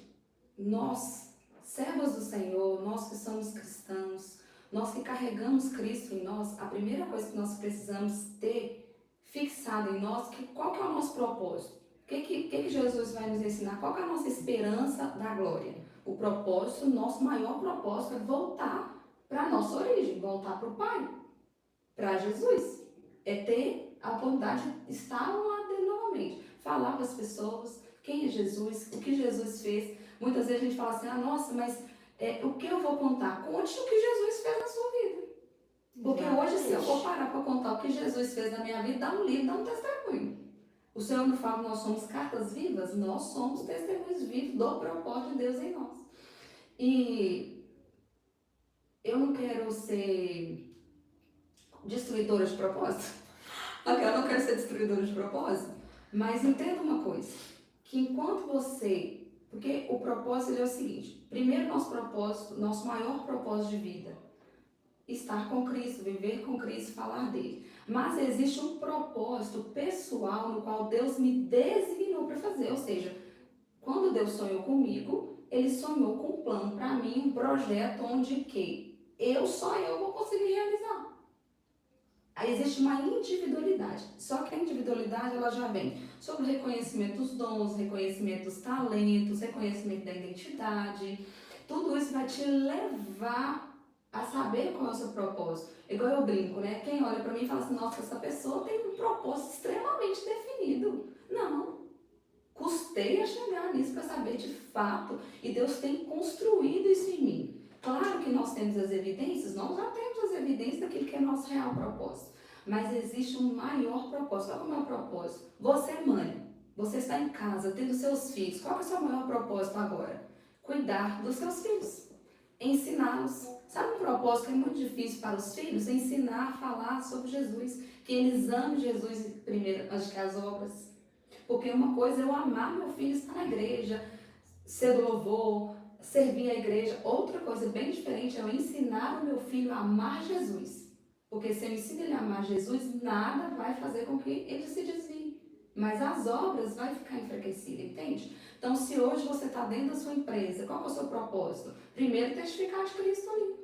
nós, servos do Senhor, nós que somos cristãos, nós que carregamos Cristo em nós, a primeira coisa que nós precisamos ter fixado em nós, qual que é o nosso propósito? O que Jesus vai nos ensinar? Qual que é a nossa esperança da glória? O propósito, nosso maior propósito é voltar para a nossa origem, voltar para o Pai, para Jesus. É ter a oportunidade de estar lá dentro novamente, falar para as pessoas quem é Jesus, o que Jesus fez. Muitas vezes a gente fala assim: ah, nossa, mas o que eu vou contar? Conte o que Jesus fez na sua vida. Porque hoje, se eu for parar para contar o que Jesus fez na minha vida, dá um livro, dá um testemunho. O Senhor não fala que nós somos cartas vivas? Nós somos testemunhos vivos do propósito de Deus em nós. E eu não quero ser destruidora de propósito. Eu não quero ser destruidora de propósito. Mas entenda uma coisa, que enquanto você... Porque o propósito ele é o seguinte: primeiro, nosso propósito, nosso maior propósito de vida, estar com Cristo, viver com Cristo, falar dele. Mas existe um propósito pessoal no qual Deus me designou para fazer. Ou seja, quando Deus sonhou comigo, Ele sonhou com um plano para mim, um projeto onde que só eu vou conseguir realizar. Aí existe uma individualidade, só que a individualidade ela já vem sobre o reconhecimento dos dons, reconhecimento dos talentos, reconhecimento da identidade. Tudo isso vai te levar a saber qual é o seu propósito. Igual eu brinco, né? Quem olha pra mim e fala assim: nossa, essa pessoa tem um propósito extremamente definido. Não, custei a chegar nisso para saber de fato, e Deus tem construído isso em mim. Claro que nós temos as evidências, nós já temos as evidências daquilo que é nosso real propósito. Mas existe um maior propósito. Qual é o maior propósito? Você é mãe, você está em casa, tendo seus filhos. Qual é o seu maior propósito agora? Cuidar dos seus filhos, ensiná-los. Sabe um propósito que é muito difícil para os filhos? Ensinar a falar sobre Jesus, que eles amem Jesus primeiro, antes que as obras. Porque uma coisa é eu amar meu filho estar na igreja, ser do louvor, servir a igreja. Outra coisa bem diferente é eu ensinar o meu filho a amar Jesus. Porque se eu ensino ele a amar Jesus, nada vai fazer com que ele se desvie. Mas as obras vai ficar enfraquecidas, entende? Então, se hoje você está dentro da sua empresa, qual é o seu propósito? Primeiro, testificar de Cristo ali.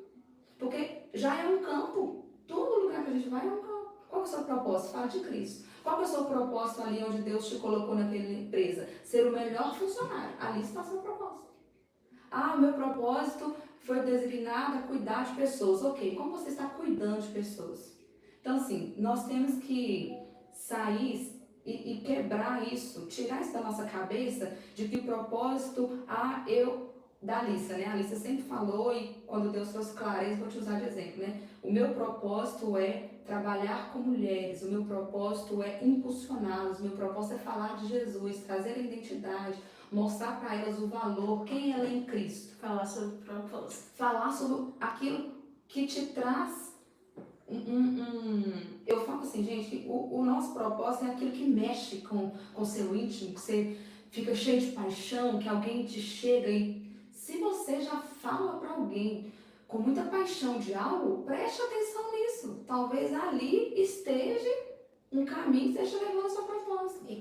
Porque já é um campo. Todo lugar que a gente vai é um campo. Qual é o seu propósito? Fala de Cristo. Qual é o seu propósito ali onde Deus te colocou naquela empresa? Ser o melhor funcionário. Ali está o seu propósito. Ah, o meu propósito foi designada a cuidar de pessoas. Ok, como você está cuidando de pessoas? Então, assim, nós temos que sair e quebrar isso, tirar isso da nossa cabeça de que o propósito, da Alissa, né? A Alissa sempre falou, e quando Deus trouxe clareza, vou te usar de exemplo, né? O meu propósito é trabalhar com mulheres, o meu propósito é impulsioná-las, o meu propósito é falar de Jesus, trazer a identidade, mostrar para elas o valor, quem ela é em Cristo. Falar sobre o propósito. Falar sobre aquilo que te traz eu falo assim, gente, que o nosso propósito é aquilo que mexe com o seu íntimo, que você fica cheio de paixão, que alguém te chega e se você já fala para alguém com muita paixão de algo, preste atenção nisso. Talvez ali esteja um caminho que esteja levando ao seu propósito. E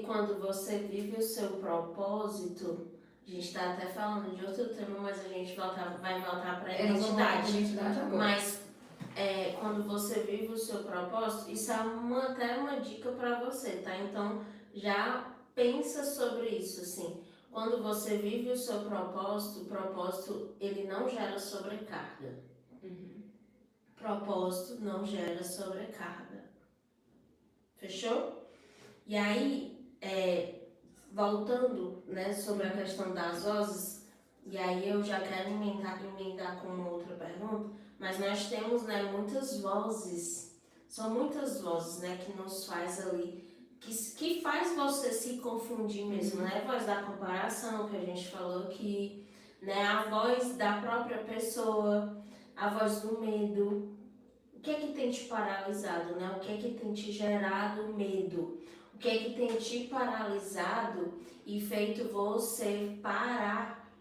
quando você vive o seu propósito, a gente está até falando de outro tema, mas a gente vai voltar para a identidade agora. Mas quando você vive o seu propósito, isso é até uma dica para você, tá? Então já pensa sobre isso, assim. Quando você vive o seu propósito, o propósito ele não gera sobrecarga. Propósito não gera sobrecarga. Fechou? E aí, voltando, né, sobre a questão das vozes, e aí eu já quero emendar com uma outra pergunta, mas nós temos, né, muitas vozes, são muitas vozes, né, que nos faz ali, que faz você se confundir mesmo, né, a voz da comparação que a gente falou aqui, né, a voz da própria pessoa, a voz do medo. O que é que tem te paralisado, né? O que é que tem te gerado medo? O que é que tem te paralisado e feito você parar?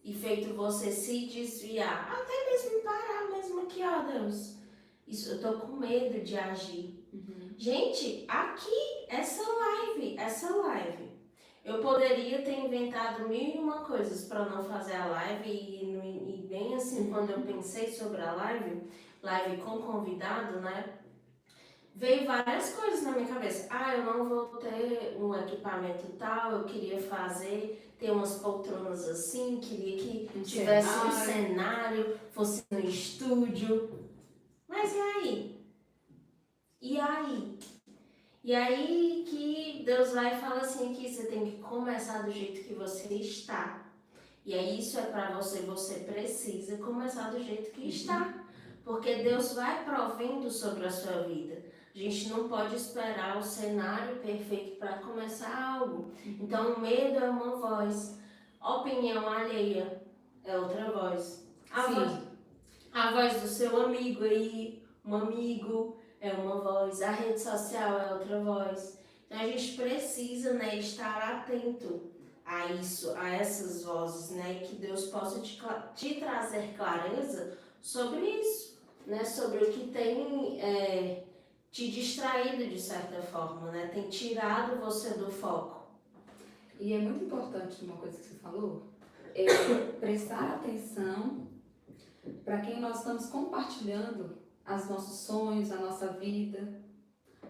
E feito você se desviar? Até mesmo parar mesmo aqui, ó Deus. Isso, eu tô com medo de agir. Gente, aqui, essa live. Eu poderia ter inventado 1001 coisas para não fazer a live e bem assim, quando eu pensei sobre a live com convidado, né? Veio várias coisas na minha cabeça. Eu não vou ter um equipamento tal, eu queria ter umas poltronas assim, queria que tivesse um cenário, fosse no estúdio. Mas e aí? E aí que Deus vai e fala assim que você tem que começar do jeito que você está. E aí isso é para você precisa começar do jeito que está. Porque Deus vai provendo sobre a sua vida. A gente não pode esperar o cenário perfeito para começar algo. Então o medo é uma voz. Opinião alheia é outra voz. A voz do seu amigo aí, um amigo, é uma voz. A rede social é outra voz. Então a gente precisa, né, estar atento a isso, a essas vozes, né, que Deus possa te trazer clareza sobre isso, né, sobre o que tem te distraído de certa forma, né, tem tirado você do foco. E é muito importante uma coisa que você falou, prestar atenção para quem nós estamos compartilhando os nossos sonhos, a nossa vida.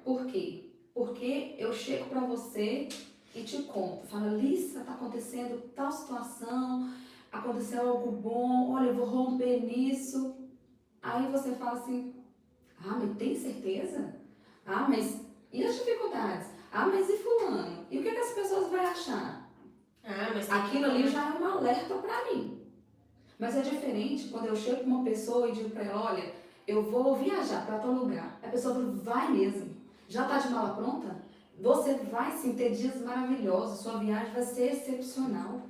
Por quê? Porque eu chego para você e te conto, falo, Lissa, está acontecendo tal situação, aconteceu algo bom, olha, eu vou romper nisso. Aí você fala assim, mas tem certeza? Mas e as dificuldades? Mas e fulano? E o que as pessoas vão achar? Aquilo ali já é um alerta para mim. Mas é diferente quando eu chego com uma pessoa e digo para ela, olha, eu vou viajar para tal lugar. A pessoa fala, vai mesmo. Já está de mala pronta? Você vai sim ter dias maravilhosos, sua viagem vai ser excepcional.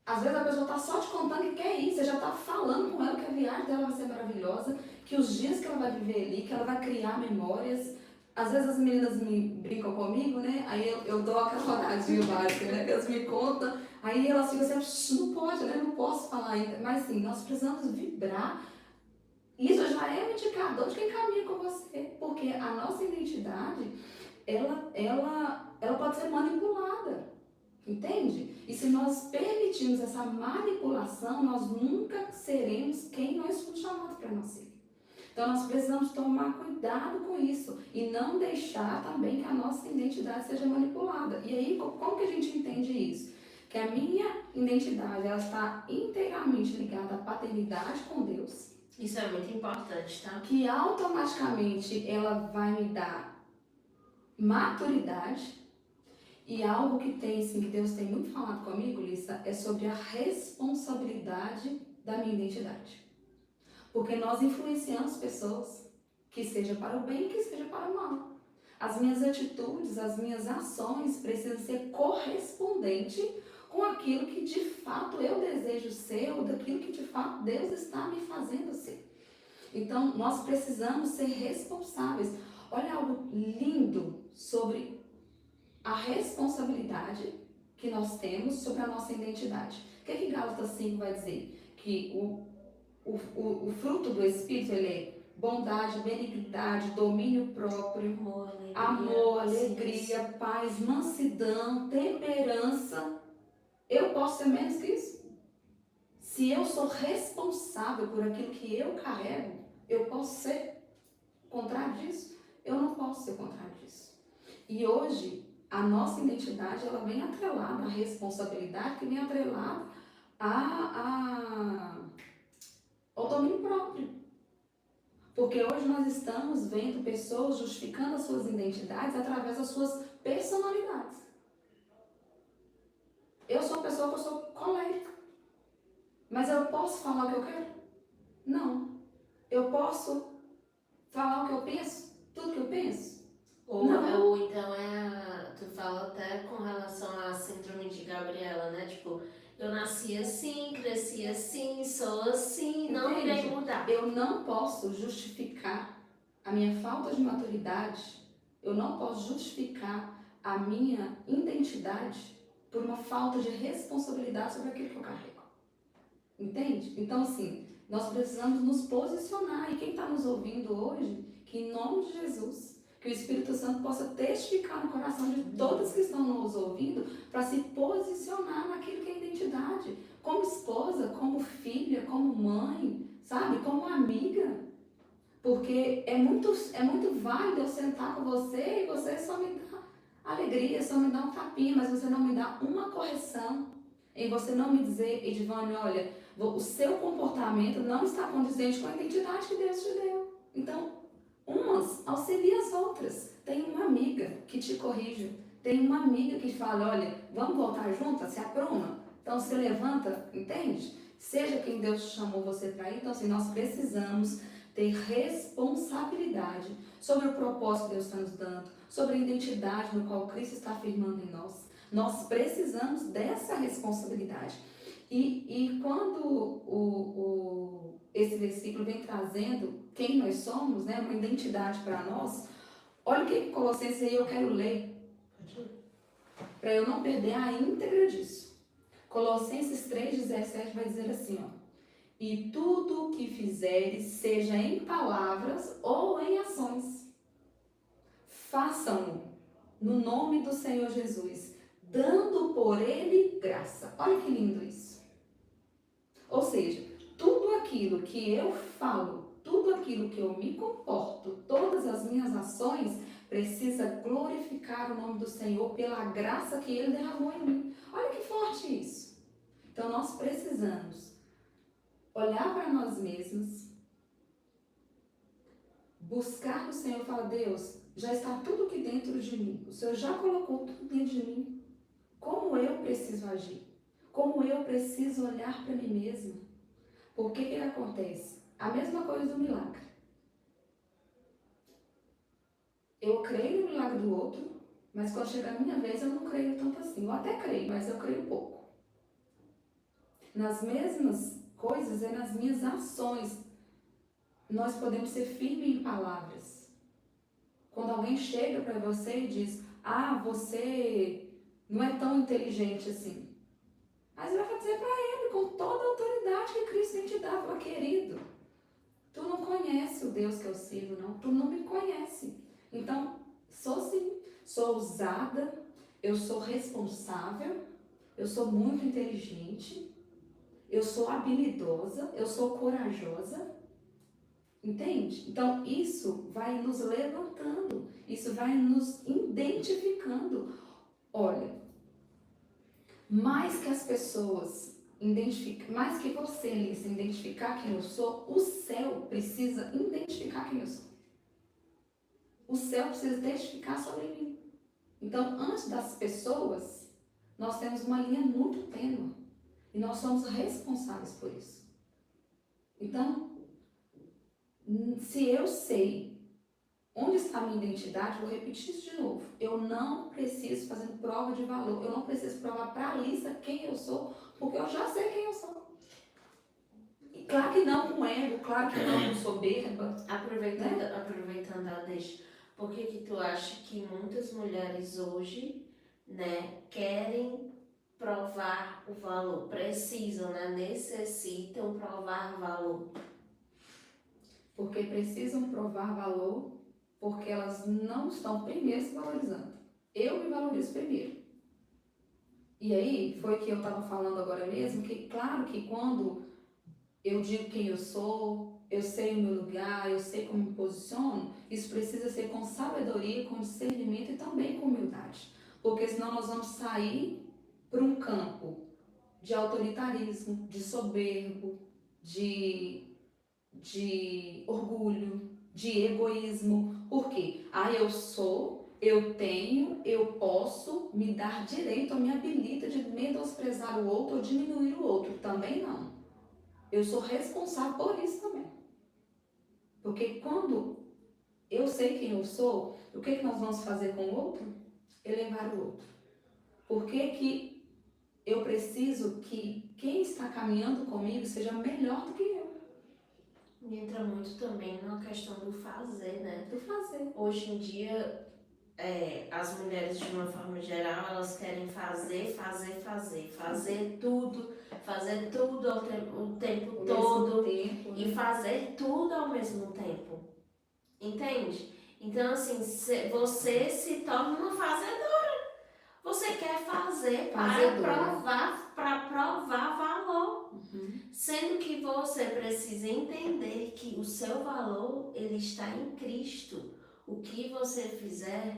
Às vezes a pessoa está só te contando que quer ir, você já está falando com ela que a viagem dela vai ser maravilhosa, que os dias que ela vai viver ali, que ela vai criar memórias. Às vezes as meninas me brincam comigo, né? Aí eu dou aquela rodadinha básica, né? Que elas me contam, aí elas ficam assim, não pode, né? Não posso falar ainda. Mas sim, nós precisamos vibrar. Isso já é um indicador de quem caminha com você, porque a nossa identidade, ela pode ser manipulada, entende? E se nós permitirmos essa manipulação, nós nunca seremos quem nós fomos chamados para nós ser. Então nós precisamos tomar cuidado com isso e não deixar também que a nossa identidade seja manipulada. E aí, como que a gente entende isso? Que a minha identidade ela está inteiramente ligada à paternidade com Deus, Isso é muito importante, tá? que automaticamente ela vai me dar maturidade. E algo que tem, assim, que Deus tem muito falado comigo, Lissa, é sobre a responsabilidade da minha identidade. Porque nós influenciamos pessoas, que seja para o bem, que seja para o mal. As minhas atitudes, as minhas ações precisam ser correspondentes com aquilo que de fato eu desejo ser, ou daquilo que de fato Deus está me fazendo ser. Então, nós precisamos ser responsáveis. Olha algo lindo sobre a responsabilidade que nós temos sobre a nossa identidade. O que Gálatas 5 vai dizer? Que o fruto do Espírito, ele é bondade, benignidade, domínio próprio, amor, alegria, paz, mansidão, temperança. Eu posso ser menos que isso? Se eu sou responsável por aquilo que eu carrego, eu posso ser contrário disso? Eu não posso ser contrário disso. E hoje, a nossa identidade, ela vem atrelada à responsabilidade, que vem atrelada ao domínio próprio. Porque hoje nós estamos vendo pessoas justificando as suas identidades através das suas personalidades. Eu sou uma pessoa que eu sou colérica. Mas eu posso falar o que eu quero? Não. Eu posso falar o que eu penso? Tudo que eu penso? Ou então tu fala até com relação à síndrome de Gabriela, né? Tipo, eu nasci assim, cresci assim, sou assim, não irei mudar. Eu não posso justificar a minha falta de maturidade, eu não posso justificar a minha identidade por uma falta de responsabilidade sobre aquilo que eu carrego. Entende? Então, assim, nós precisamos nos posicionar. E quem está nos ouvindo hoje, que em nome de Jesus, que o Espírito Santo possa testificar no coração de todos que estão nos ouvindo para se posicionar naquilo que é identidade. Como esposa, como filha, como mãe, sabe? Como amiga. Porque é muito válido eu sentar com você e você só me dá alegria, só me dá um tapinha, mas você não me dá uma correção. Em você não me dizer, Edivane, olha, o seu comportamento não está condizente com a identidade que Deus te deu. Então, umas auxiliam as outras. Tem uma amiga que te corrige. Tem uma amiga que fala, olha, vamos voltar juntas? Se apruma. Então, se levanta, entende? Seja quem Deus chamou você para ir. Então, assim, nós precisamos ter responsabilidade sobre o propósito que Deus está nos dando, sobre a identidade no qual Cristo está afirmando em nós. Nós precisamos dessa responsabilidade. E quando esse versículo vem trazendo quem nós somos, né, uma identidade para nós, olha o que Colossenses aí eu quero ler, para eu não perder a íntegra disso. Colossenses 3,17 vai dizer assim, ó, e tudo o que fizeres, seja em palavras ou em ações, façam-no no nome do Senhor Jesus, dando por ele graça. Olha que lindo isso. Ou seja, tudo aquilo que eu falo, tudo aquilo que eu me comporto, todas as minhas ações, precisa glorificar o nome do Senhor pela graça que Ele derramou em mim. Olha que forte isso. Então nós precisamos olhar para nós mesmos, buscar no Senhor e falar, Deus, já está tudo aqui dentro de mim. O Senhor já colocou tudo dentro de mim. Como eu preciso agir? Como eu preciso olhar para mim mesma? Porque que acontece? A mesma coisa do milagre. Eu creio no milagre do outro, mas quando chegar a minha vez eu não creio tanto assim. Eu até creio, mas eu creio pouco. Nas mesmas coisas, é nas minhas ações. Nós podemos ser firmes em palavras. Quando alguém chega para você e diz, você não é tão inteligente assim. Mas vai dizer para ele, com toda a autoridade que Cristo te dá, fala, querido, tu não conhece o Deus que eu sirvo, não. Tu não me conhece. Então, sou sim, sou ousada, eu sou responsável, eu sou muito inteligente, eu sou habilidosa, eu sou corajosa. Entende? Então, isso vai nos levantando, isso vai nos identificando. Olha, mais que as pessoas identificam, mais que você, Alice, identificar quem eu sou, o céu precisa identificar quem eu sou. O céu precisa testificar sobre mim. Então, antes das pessoas, nós temos uma linha muito tênue. E nós somos responsáveis por isso. Então, se eu sei onde está a minha identidade, vou repetir isso de novo. Eu não preciso fazer prova de valor. Eu não preciso provar para a Alissa quem eu sou, porque eu já sei quem eu sou. E claro que não com ego, claro que não com soberba. Aproveitando a deixa, por que tu acha que muitas mulheres hoje, né, querem provar o valor, precisam, né, necessitam provar valor? Porque precisam provar valor, porque elas não estão primeiro se valorizando. Eu me valorizo primeiro. E aí, foi o que eu estava falando agora mesmo, que claro que quando eu digo quem eu sou, eu sei o meu lugar, eu sei como me posiciono, isso precisa ser com sabedoria, com discernimento e também com humildade. Porque senão nós vamos sair para um campo de autoritarismo, de soberbo, de orgulho, de egoísmo. Por quê? Eu sou, eu tenho, eu posso me dar direito, me habilita de menosprezar o outro ou diminuir o outro. Também não. Eu sou responsável por isso também. Porque quando eu sei quem eu sou, o que nós vamos fazer com o outro? Elevar o outro. Por que eu preciso que quem está caminhando comigo seja melhor do que eu? E entra muito também na questão do fazer, né? Do fazer. Hoje em dia, as mulheres, de uma forma geral, elas querem fazer tudo o tempo todo tempo, e fazer tudo ao mesmo tempo. Entende? Então, assim, você se torna uma fazedora. Você quer fazer para provar valor. Sendo que você precisa entender que o seu valor, ele está em Cristo. O que você fizer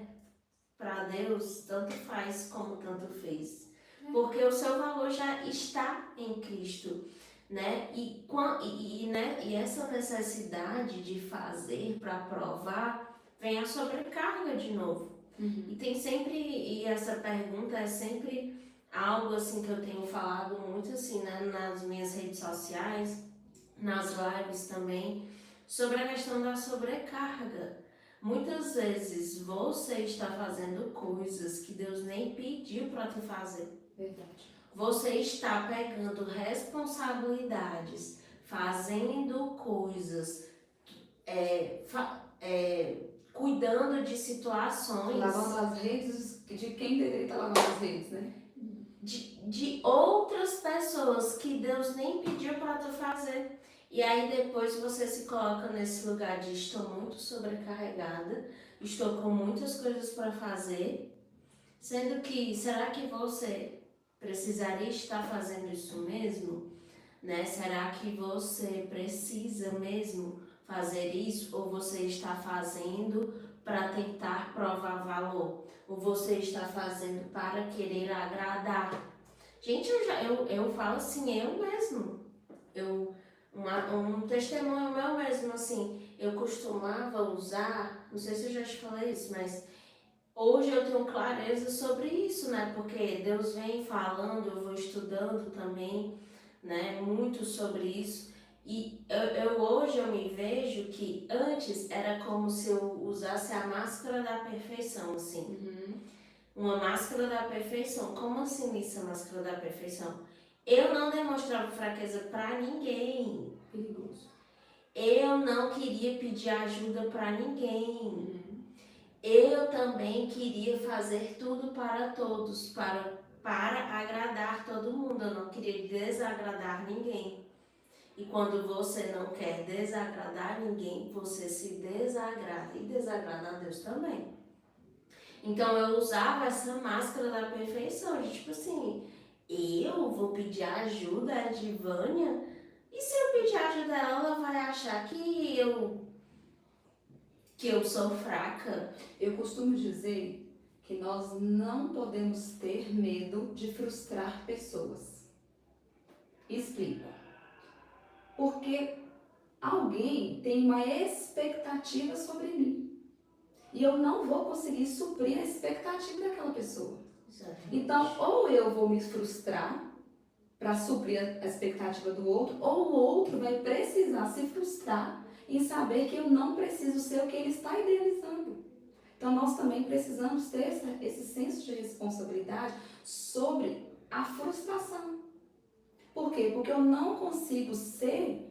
para Deus, tanto faz como tanto fez. Porque o seu valor já está em Cristo, né? E essa necessidade de fazer para provar, vem a sobrecarga de novo. E tem sempre, e essa pergunta é sempre algo assim que eu tenho falado muito assim, né, nas minhas redes sociais, nas lives também, sobre a questão da sobrecarga. Muitas vezes você está fazendo coisas que Deus nem pediu para tu fazer. Verdade. Você está pegando responsabilidades, fazendo coisas, cuidando de situações. Lavando as redes de quem deveria estar lavando as redes, né? De outras pessoas que Deus nem pediu para tu fazer. E aí depois você se coloca nesse lugar de estou muito sobrecarregada, estou com muitas coisas para fazer, sendo que, será que você precisaria estar fazendo isso mesmo? Né? Será que você precisa mesmo fazer isso ou você está fazendo para tentar provar valor? Ou você está fazendo para querer agradar? Gente, eu falo assim, eu mesmo. Um testemunho meu mesmo, assim, eu costumava usar, não sei se eu já te falei isso, mas hoje eu tenho clareza sobre isso, né? Porque Deus vem falando, eu vou estudando também, né? Muito sobre isso. E hoje eu me vejo que antes era como se eu usasse a máscara da perfeição, assim. Uma máscara da perfeição. Como assim isso, a máscara da perfeição? Eu não demonstrava fraqueza pra ninguém. Perigoso. Eu não queria pedir ajuda pra ninguém. Eu também queria fazer tudo para todos, para agradar todo mundo. Eu não queria desagradar ninguém. E quando você não quer desagradar ninguém, você se desagrada e desagrada a Deus também. Então eu usava essa máscara da perfeição, de tipo assim, eu vou pedir ajuda a Edivânia, e se eu pedir ajuda dela, ela vai achar que eu sou fraca. Eu costumo dizer que nós não podemos ter medo de frustrar pessoas. Explico. Porque alguém tem uma expectativa sobre mim. E eu não vou conseguir suprir a expectativa daquela pessoa. Exatamente. Então, ou eu vou me frustrar para suprir a expectativa do outro, ou o outro vai precisar se frustrar em saber que eu não preciso ser o que ele está idealizando. Então, nós também precisamos ter esse senso de responsabilidade sobre a frustração. Por quê? Porque eu não consigo ser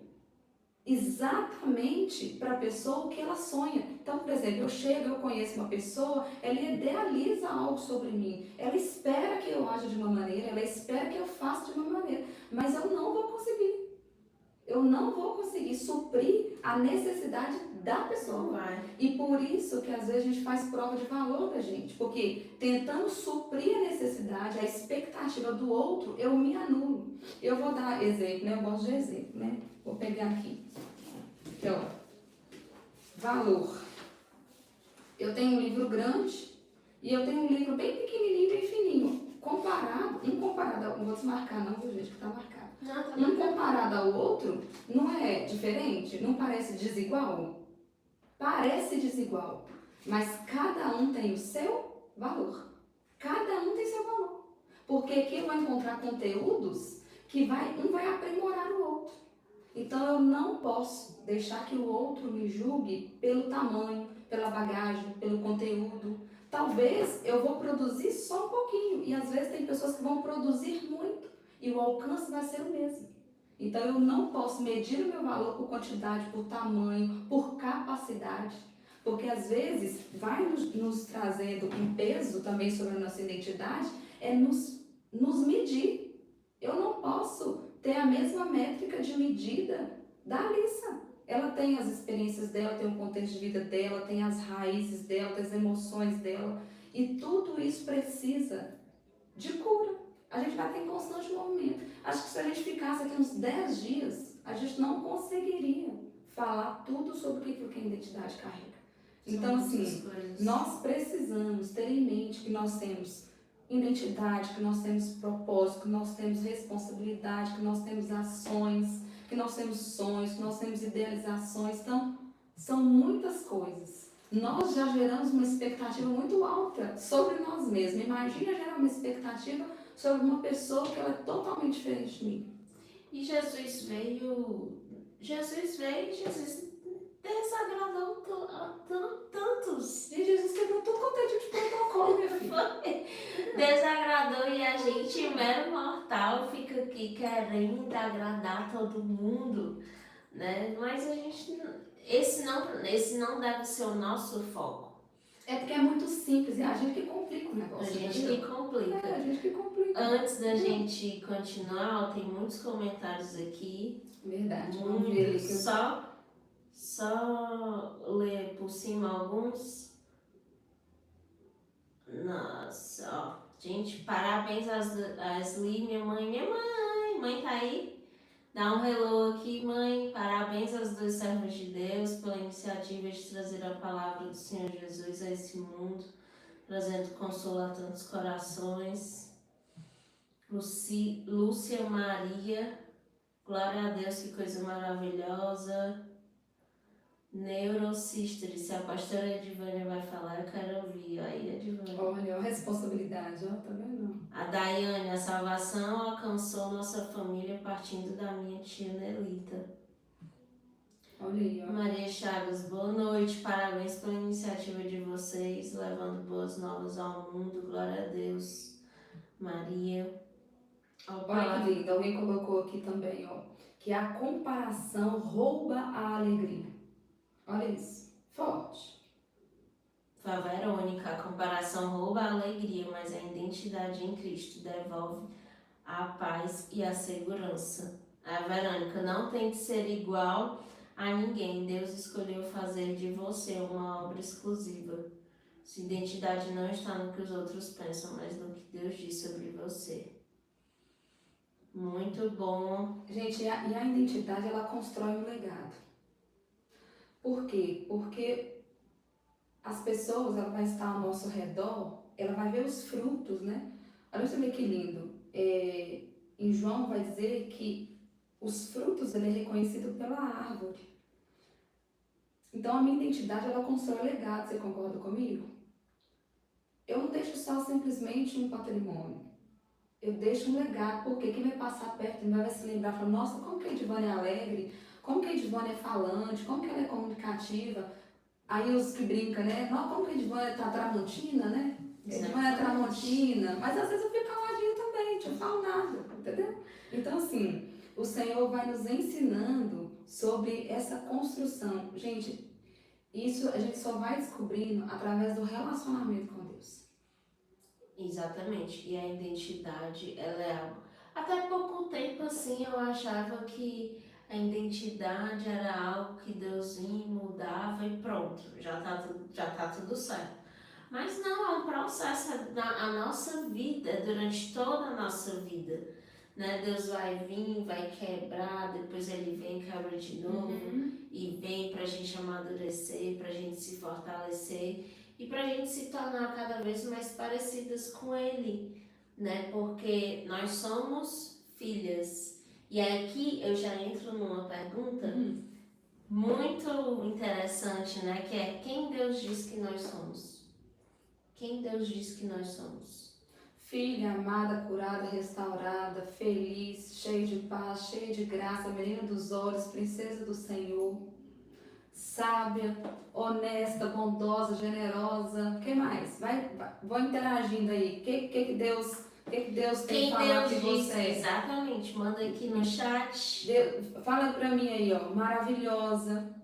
exatamente para a pessoa o que ela sonha. Então, por exemplo, eu chego, eu conheço uma pessoa, ela idealiza algo sobre mim, ela espera que eu aja de uma maneira, ela espera que eu faça de uma maneira, mas eu não vou conseguir. Eu não vou conseguir suprir a necessidade da pessoa. Não vai. E por isso que às vezes a gente faz prova de valor da gente, porque tentando suprir a necessidade, a expectativa do outro, eu me anulo. Eu vou dar exemplo, né? Eu gosto de exemplo, né? Vou pegar aqui. Então, valor. Eu tenho um livro grande e eu tenho um livro bem pequenininho, bem fininho. Incomparado, não vou desmarcar não, viu gente, que tá marcado. Não, tá Um comparado ao outro, não é diferente? Não parece desigual? Parece desigual, mas cada um tem o seu valor. Cada um tem seu valor. Porque aqui eu vou encontrar conteúdos que um vai aprimorar o outro. Então eu não posso deixar que o outro me julgue pelo tamanho, pela bagagem, pelo conteúdo. Talvez eu vou produzir só um pouquinho e às vezes tem pessoas que vão produzir muito e o alcance vai ser o mesmo. Então eu não posso medir o meu valor por quantidade, por tamanho, por capacidade, porque às vezes vai nos trazendo um peso também sobre a nossa identidade, é nos medir. Eu não posso ter a mesma métrica de medida da Alissa. Ela tem as experiências dela, tem o contexto de vida dela, tem as raízes dela, tem as emoções dela, e tudo isso precisa de cura. A gente vai ter em constante movimento. Acho que se a gente ficasse aqui uns 10 dias, a gente não conseguiria falar tudo sobre o que a identidade carrega. Então, assim, nós precisamos ter em mente que nós temos identidade, que nós temos propósito, que nós temos responsabilidade, que nós temos ações, que nós temos sonhos, que nós temos idealizações. Então, são muitas coisas. Nós já geramos uma expectativa muito alta sobre nós mesmos. Imagina gerar uma expectativa sobre uma pessoa que ela é totalmente diferente de mim. E Jesus veio e Jesus desagradou tantos. E Jesus quebrou tudo quanto é tipo de protocolo, minha filha. Desagradou e a gente, mero mortal, fica aqui querendo agradar todo mundo, né? Mas a gente, esse não deve ser o nosso foco. É porque é muito simples, é a gente que complica o A negócio. gente que complica. É, a gente que complica. Antes da gente continuar, ó, tem muitos comentários aqui. Verdade, vamos ver ali. Muitos. Só ler por cima alguns. Nossa, ó. Gente, parabéns a Asli, minha mãe. Mãe tá aí? Dá um hello aqui, mãe. Parabéns aos dois servos de Deus pela iniciativa de trazer a palavra do Senhor Jesus a esse mundo, trazendo consolo a tantos corações. Lúcia Maria, glória a Deus, que coisa maravilhosa. Neurosister, se a pastora Edivânia vai falar, eu quero ouvir. Aí, Edivânia. Olha, a responsabilidade, ó, tá vendo? A Daiane, a salvação alcançou nossa família partindo da minha tia Nelita. Olha aí, ó. Maria Chagas, boa noite, parabéns pela iniciativa de vocês, levando boas novas ao mundo, glória a Deus. Maria. Olha que lindo, alguém colocou aqui também, ó, que a comparação rouba a alegria. Olha isso, forte. A Verônica, a comparação rouba a alegria, mas a identidade em Cristo devolve a paz e a segurança. A Verônica, não tente ser igual a ninguém. Deus escolheu fazer de você uma obra exclusiva. Sua identidade não está no que os outros pensam, mas no que Deus diz sobre você. Muito bom. Gente, e a identidade, ela constrói um legado. Por quê? Porque as pessoas, ela vai estar ao nosso redor, ela vai ver os frutos, né? Olha você vê que lindo. Em João vai dizer que os frutos ele é reconhecido pela árvore. Então a minha identidade ela constrói legado, você concorda comigo? Eu não deixo só simplesmente um patrimônio. Eu deixo um legado, porque quem vai passar perto de mim vai se lembrar, falar, nossa, como que a Edivânia é alegre, como que a Edivânia é falante, como que ela é comunicativa. Aí os que brincam, né? Não, como que a Edivânia tá tramontina, né? A Edivânia é tramontina, mas às vezes eu fico caladinha também, não falo nada, entendeu? Então assim, o Senhor vai nos ensinando sobre essa construção. Gente, isso a gente só vai descobrindo através do relacionamento com Deus. Exatamente. E a identidade, ela é algo. Até pouco tempo assim eu achava que a identidade era algo que Deus vinha, mudava e pronto, já tá tudo certo. Mas não, é um processo, a nossa vida, durante toda a nossa vida. Né? Deus vai vir, vai quebrar, depois ele vem, quebra de novo, e vem pra gente amadurecer, pra gente se fortalecer e pra gente se tornar cada vez mais parecidas com ele, né? Porque nós somos filhas. E aqui eu já entro numa pergunta muito interessante, né? Que é quem Deus diz que nós somos? Quem Deus diz que nós somos? Filha amada, curada, restaurada, feliz, cheia de paz, cheia de graça, menina dos olhos, princesa do Senhor, sábia, honesta, bondosa, generosa. O que mais? Vou interagindo aí. O que Deus tem falado de você? Exatamente, manda aqui no chat. Fala pra mim aí, ó. Maravilhosa,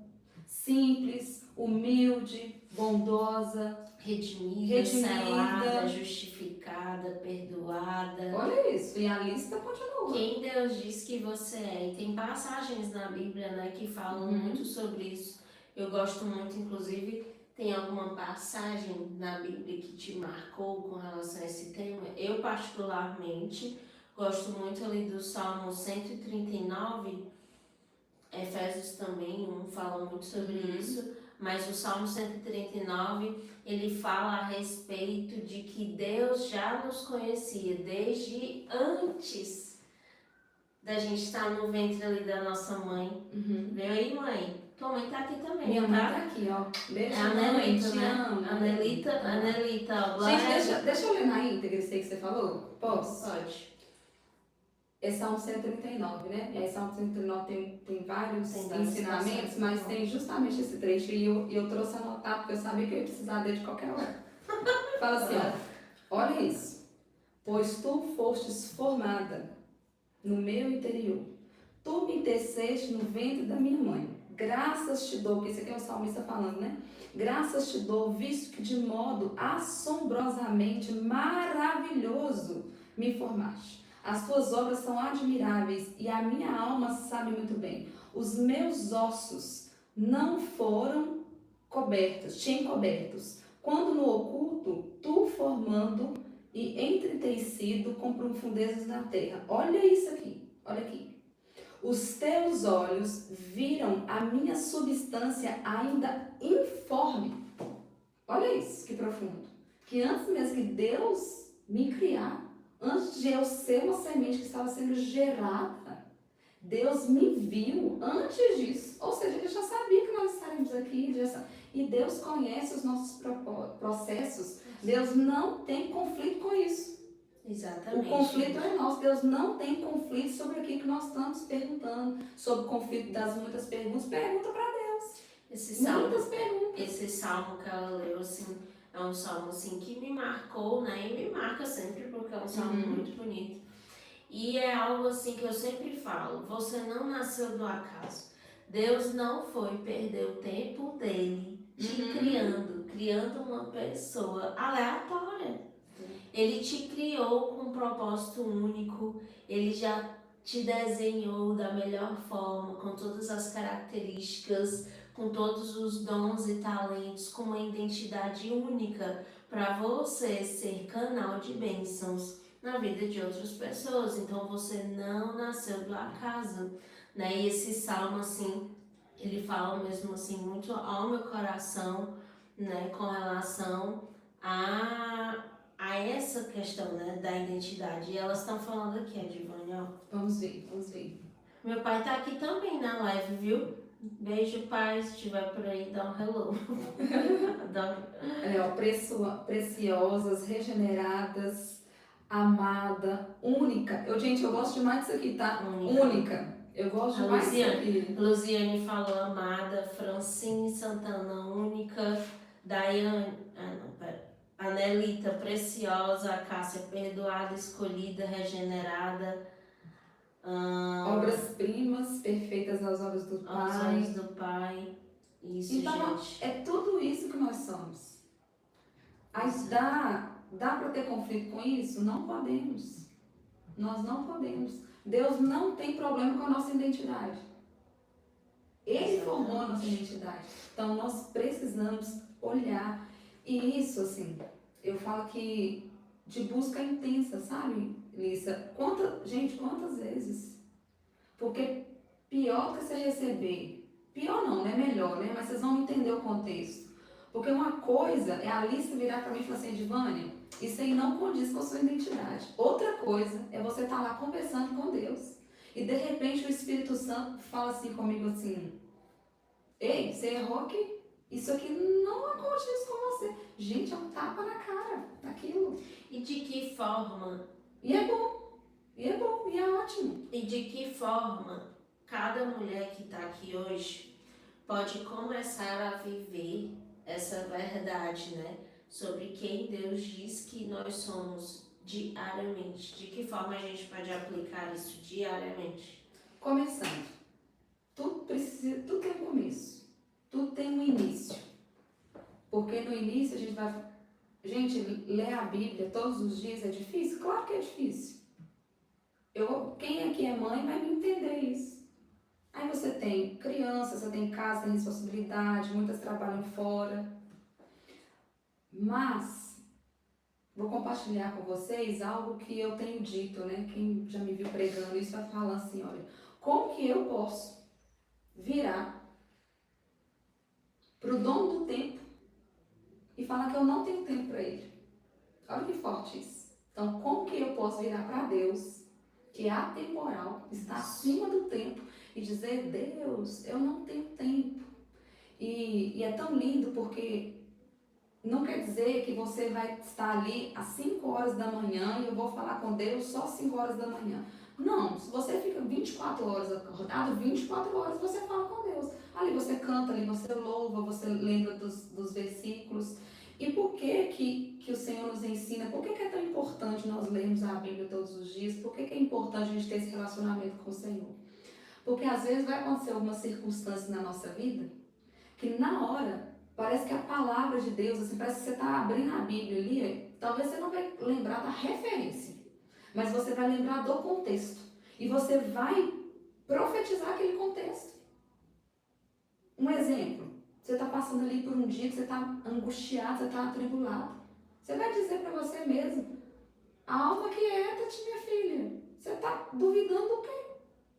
simples, humilde, bondosa, redimida, selada, justificada, perdoada. Olha isso, e a lista continua. Quem Deus diz que você é. E tem passagens na Bíblia, né, que falam muito sobre isso. Eu gosto muito, inclusive, tem alguma passagem na Bíblia que te marcou com relação a esse tema? Eu, particularmente, gosto muito ali do Salmo 139, Efésios também, fala muito sobre isso, mas o Salmo 139, ele fala a respeito de que Deus já nos conhecia desde antes da gente estar no ventre ali da nossa mãe. Veio aí, mãe? Tua mãe tá aqui também, Minha mãe tá aqui, ó. Beijo, é a Anelita, te né? amo. Anelita, ó. Gente, deixa eu ler na íntegra isso aí que você falou. Posso? Pode. É Salmo 139, né? E aí Salmo 139 tem vários ensinamentos, mas tem justamente esse trecho e eu trouxe anotar porque eu sabia que eu ia precisar dele de qualquer hora. Fala assim, ó. Olha isso. Pois tu fostes formada no meu interior. Tu me teceste no ventre da minha mãe. Graças te dou, porque isso aqui é o salmista falando, né? Graças te dou, visto que de modo assombrosamente maravilhoso me formaste. As tuas obras são admiráveis e a minha alma sabe muito bem. Os meus ossos não foram cobertos, te encobertos. Quando no oculto, tu formando e entretecido com profundezas na terra. Olha isso aqui, olha aqui. Os teus olhos viram a minha substância ainda informe. Olha isso, que profundo. Que antes mesmo que Deus me criar, antes de eu ser uma semente que estava sendo gerada, Deus me viu antes disso. Ou seja, Ele já sabia que nós estaríamos aqui. E Deus conhece os nossos processos. Deus não tem conflito com isso. Exatamente. O conflito é nosso. Deus não tem conflito sobre aquilo que nós estamos perguntando. Sobre o conflito das muitas perguntas. Pergunta para Deus. Muitas perguntas. Esse salmo que ela leu, assim, é um salmo assim, que me marcou, né? E me marca sempre, porque é um salmo muito bonito. E é algo assim que eu sempre falo, você não nasceu do acaso. Deus não foi perder o tempo dele te criando uma pessoa aleatória. Ele te criou com um propósito único, ele já te desenhou da melhor forma, com todas as características, com todos os dons e talentos, com uma identidade única para você ser canal de bênçãos na vida de outras pessoas. Então você não nasceu do acaso, né? E esse salmo, assim, ele fala mesmo assim muito ao meu coração, né? Com relação a a essa questão, né, da identidade. E elas estão falando aqui, a Divane, ó. Vamos ver, vamos ver. Meu pai tá aqui também na live, viu? Beijo, pai. Se estiver por aí, dá um hello. Ó, preciosas, regeneradas, amada, única. Gente, eu gosto demais disso aqui, tá? Única. Eu gosto demais disso aqui. Luziane falou amada, Francine Santana, única, Daiane, Anelita, preciosa, a Cássia, perdoada, escolhida, regenerada. Obras-primas, perfeitas às olhos do Pai. Aos olhos do Pai. Isso, então, gente. é tudo isso que nós somos. Aí dá para ter conflito com isso? Não podemos. Nós não podemos. Deus não tem problema com a nossa identidade. Ele formou a nossa identidade. Então, nós precisamos olhar. E isso, assim, eu falo que de busca intensa, sabe, Lissa? Gente, quantas vezes? Porque pior que você receber, pior não, né? Melhor, né? Mas vocês vão entender o contexto. Porque uma coisa é a Lissa virar para mim e falar assim, Edvânia, isso aí não condiz com a sua identidade. Outra coisa é você estar lá conversando com Deus. E de repente o Espírito Santo fala assim comigo assim, ei, você errou aqui. Isso aqui não acontece com você. Gente, é um tapa na cara daquilo. E de que forma? E é bom, e é ótimo. E de que forma cada mulher que está aqui hoje pode começar a viver essa verdade, né? Sobre quem Deus diz que nós somos diariamente. De que forma a gente pode aplicar isso diariamente? Começando. Tudo tem um começo. Tudo tem um início. Porque no início a gente vai... Gente, ler a Bíblia todos os dias é difícil? Claro que é difícil. Quem aqui é mãe vai me entender isso. Aí você tem criança, você tem casa, tem responsabilidade, muitas trabalham fora. Mas, vou compartilhar com vocês algo que eu tenho dito, né? Quem já me viu pregando isso vai falar assim, olha, como que eu posso virar para o dono do tempo e falar que eu não tenho tempo para ele? Olha que forte isso. Então, como que eu posso virar para Deus, que é atemporal, está acima do tempo, e dizer, Deus, eu não tenho tempo. E é tão lindo porque não quer dizer que você vai estar ali às 5 horas da manhã e eu vou falar com Deus só às 5 horas da manhã. Não, se você fica 24 horas acordado, 24 horas você fala com Deus. Ali você canta, ali você louva, você lembra dos versículos. E por que o Senhor nos ensina? Por que é tão importante nós lermos a Bíblia todos os dias? Por que é importante a gente ter esse relacionamento com o Senhor? Porque às vezes vai acontecer alguma circunstância na nossa vida que na hora parece que a palavra de Deus, assim, parece que você está abrindo a Bíblia ali, talvez você não vai lembrar da referência, mas você vai lembrar do contexto. E você vai profetizar aquele contexto. Um exemplo, você está passando ali por um dia que você está angustiado, você está atribulado. Você vai dizer para você mesmo, alma quieta-te, minha filha. Você está duvidando do quê?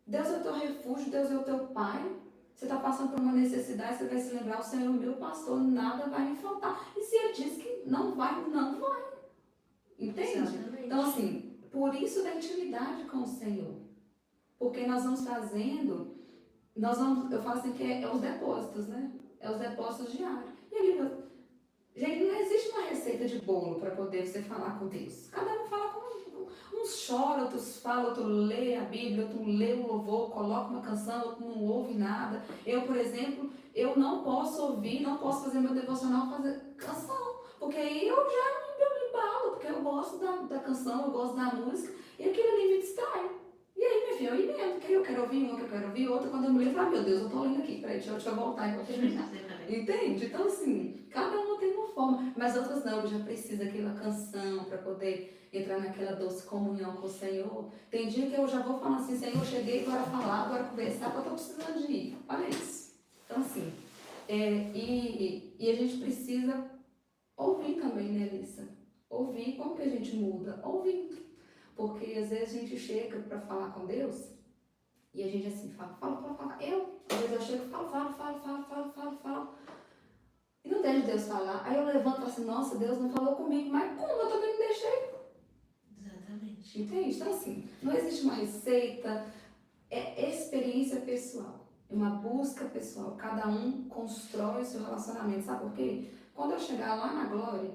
Deus é o teu refúgio, Deus é o teu pai. Você está passando por uma necessidade, você vai se lembrar, o Senhor é o meu pastor, nada vai me faltar. E se Ele diz que não vai, não vai. Entende? Exatamente. Então, assim, por isso da intimidade com o Senhor. Porque nós vamos fazendo, eu falo assim que é os depósitos, né? É os depósitos diários. E ali, gente, não existe uma receita de bolo para poder você falar com Deus. Cada um fala com uns choram, outros falam, outro lê a Bíblia, outro lê o louvor, coloca uma canção, outro não ouve nada. Eu, por exemplo, eu não posso ouvir, não posso fazer meu devocional, fazer canção. Porque aí eu me embalo, porque eu gosto da canção, eu gosto da música, e aquilo ali me distrai. E aí, minha filha, eu emendo, que eu quero ouvir uma, que eu quero ouvir outra, quando eu me lembro, meu Deus, eu tô lendo aqui, peraí, deixa eu voltar e vou terminar. Entende? Então, assim, cada uma tem uma forma, mas outras não, já precisa daquela canção para poder entrar naquela doce comunhão com o Senhor. Tem dia que eu já vou falar assim, Senhor, cheguei, agora falar, agora conversar, porque eu tô precisando de ir. Olha isso. Então, assim, e a gente precisa ouvir também, né, Lissa? Ouvir, como que a gente muda? Ouvindo. Porque às vezes a gente chega para falar com Deus e a gente assim, fala. Às vezes eu chego e falo. E não deixo Deus falar. Aí eu levanto e falo assim, nossa, Deus não falou comigo, mas como? Eu também não deixei cheio. Exatamente. Entende? Então, assim, não existe uma receita, é experiência pessoal. É uma busca pessoal. Cada um constrói o seu relacionamento. Sabe por quê? Quando eu chegar lá na glória,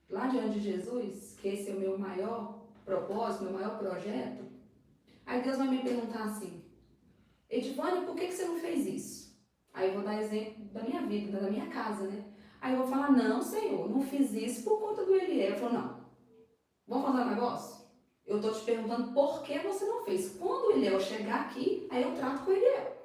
lá diante de Jesus, que esse é o meu maior propósito, meu maior projeto, aí Deus vai me perguntar assim, Edivânia, por que você não fez isso? Aí eu vou dar exemplo da minha vida, da minha casa, né? Aí eu vou falar, não, Senhor, não fiz isso por conta do Eliel. Eu falo, não, vamos fazer um negócio? Eu tô te perguntando por que você não fez. Quando o Eliel chegar aqui, aí eu trato com o Eliel.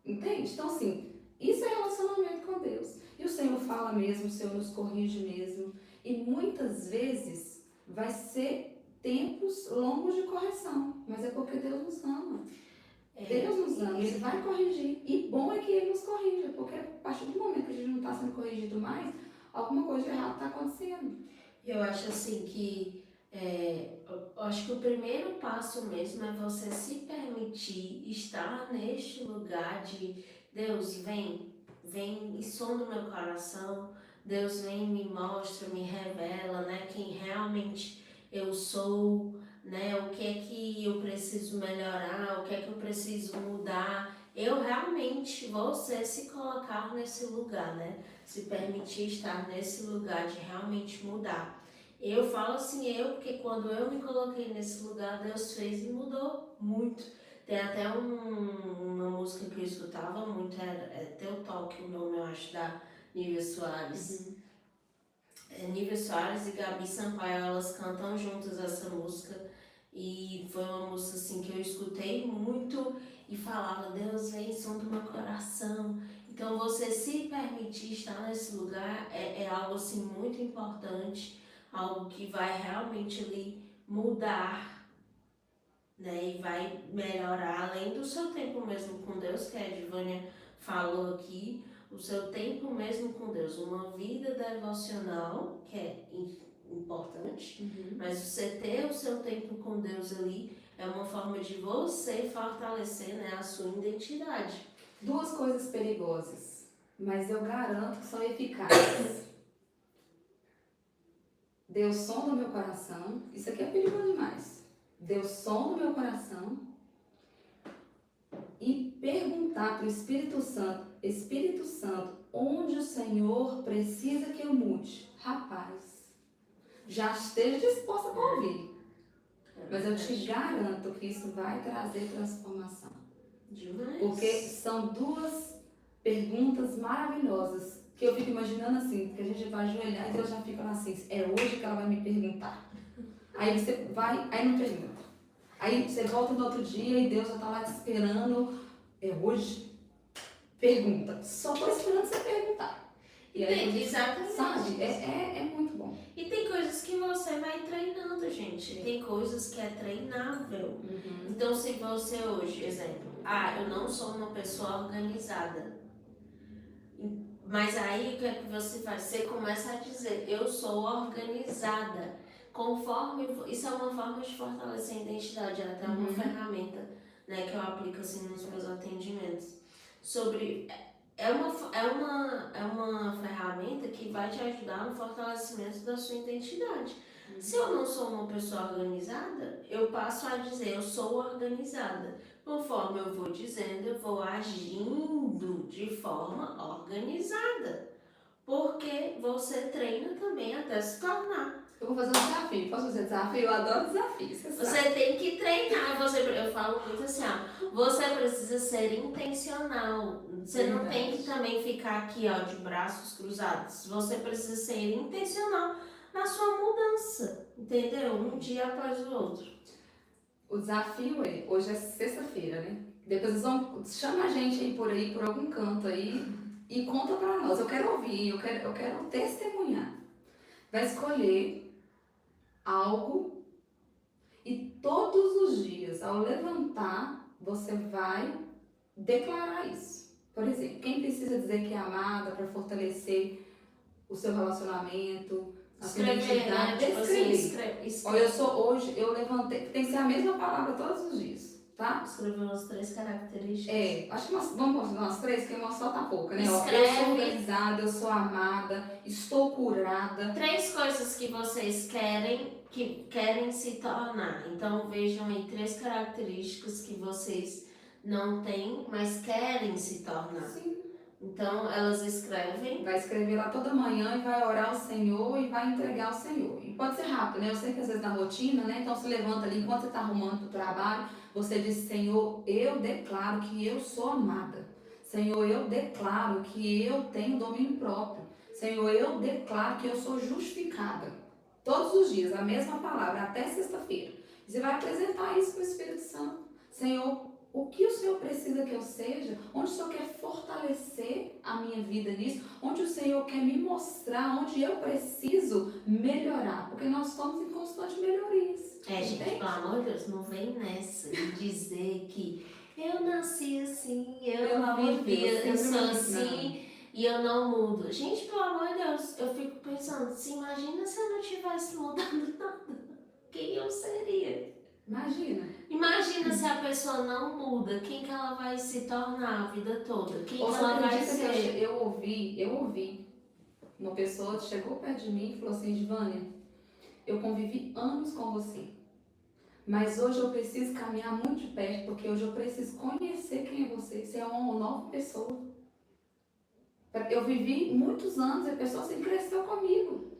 Entende? Então, assim, isso é relacionamento com Deus. E o Senhor fala mesmo, o Senhor nos corrige mesmo. E muitas vezes vai ser tempos longos de correção. Mas é porque Deus nos ama. Deus nos ama, Ele vai corrigir. E bom é que Ele nos corrija, porque a partir do momento que a gente não está sendo corrigido mais, alguma coisa de errado está acontecendo. Eu acho assim que eu acho que o primeiro passo mesmo é você se permitir estar neste lugar de Deus, vem e sonda o meu coração, Deus vem e me mostra, me revela, né, quem realmente eu sou, né, o que é que eu preciso melhorar, o que é que eu preciso mudar. Eu realmente, você se colocar nesse lugar, né, se permitir estar nesse lugar de realmente mudar. Eu falo assim, porque quando eu me coloquei nesse lugar, Deus fez e mudou muito. Tem até uma música que eu escutava muito, é Teu Toque, o nome, eu acho, da Nívia Soares. Nívia Soares e Gabi Sampaio, elas cantam juntas essa música. E foi uma música assim que eu escutei muito e falava, Deus vem, som do meu coração. Então você se permitir estar nesse lugar é algo assim muito importante, algo que vai realmente ali mudar, né? E vai melhorar, além do seu tempo mesmo com Deus, que a Edivânia falou aqui, o seu tempo mesmo com Deus, uma vida devocional, que é importante, mas você ter o seu tempo com Deus ali é uma forma de você fortalecer, né, a sua identidade. Duas coisas perigosas, mas eu garanto que são eficazes. Deus sonda o meu coração, isso aqui é perigoso demais. Deus sonda o meu coração e perguntar para o Espírito Santo, onde o Senhor precisa que eu mude? Rapaz, já esteja disposta para ouvir. Mas eu te garanto que isso vai trazer transformação. Demais. Porque são duas perguntas maravilhosas que eu fico imaginando assim, que a gente vai ajoelhar e Deus já fica lá assim, é hoje que ela vai me perguntar. Aí você vai, aí não pergunta. Aí você volta no outro dia e Deus já está lá te esperando, é hoje? Pergunta. Só estou esperando você perguntar. E aí, exatamente. Sabe? É muito bom. E tem coisas que você vai treinando, gente. Tem coisas que é treinável. Então, se você hoje, exemplo, eu não sou uma pessoa organizada. Mas aí o que é que você faz? Você começa a dizer, eu sou organizada. Conforme. Isso é uma forma de fortalecer a identidade, é até uma ferramenta, né, que eu aplico assim nos meus atendimentos. É uma ferramenta que vai te ajudar no fortalecimento da sua identidade. Se eu não sou uma pessoa organizada, eu passo a dizer, eu sou organizada. Conforme eu vou dizendo, eu vou agindo de forma organizada. Porque você treina também até se tornar. Eu vou fazer um desafio. Posso fazer desafio? Eu adoro desafios. Você tem que treinar. Eu falo muito assim, você precisa ser intencional. Você não tem que também ficar aqui, de braços cruzados. Você precisa ser intencional na sua mudança, entendeu? Um dia após o outro. O desafio hoje é sexta-feira, né? Depois eles vão, chama a gente aí por algum canto aí e conta pra nós. Eu quero ouvir, eu quero testemunhar. Vai escolher algo e todos os dias, ao levantar, você vai declarar isso. Por exemplo, quem precisa dizer que é amada para fortalecer o seu relacionamento, a sua identidade, Escrever. Olha, eu levantei, tem que ser a mesma palavra todos os dias. tá? Escreveu as 3 características. Acho que vamos mostrar umas 3, porque uma só tá pouca, né? Ó, eu Escreve. sou organizada, eu sou amada, estou curada. 3 coisas que vocês querem se tornar. Então vejam aí 3 características que vocês não têm, mas querem se tornar. Sim. Então elas escrevem. Vai escrever lá toda manhã e vai orar ao Senhor e vai entregar ao Senhor. E pode ser rápido, né? Eu sei que às vezes na rotina, né? Então se levanta ali, enquanto você está arrumando para o trabalho, você diz: Senhor, eu declaro que eu sou amada. Senhor, eu declaro que eu tenho domínio próprio. Senhor, eu declaro que eu sou justificada. Todos os dias, a mesma palavra, até sexta-feira. Você vai apresentar isso para o Espírito Santo. Senhor, o que o Senhor precisa que eu seja? Onde o Senhor quer fortalecer a minha vida nisso? Onde o Senhor quer me mostrar? Onde eu preciso melhorar? Porque nós estamos em constante melhorias. Gente, pelo amor de Deus, não vem nessa de dizer que eu nasci assim, eu vivi, eu sou assim e eu não mudo. Gente, pelo amor de Deus, eu fico pensando, se imagina se eu não tivesse mudado nada, quem eu seria? Imagina se a pessoa não muda, quem que ela vai se tornar a vida toda? Quem que ela vai ser? Eu ouvi uma pessoa que chegou perto de mim e falou assim: Givânia, eu convivi anos com você, mas hoje eu preciso caminhar muito de perto, porque hoje eu preciso conhecer quem é você. Você é uma nova pessoa. Eu vivi muitos anos e a pessoa sempre cresceu comigo.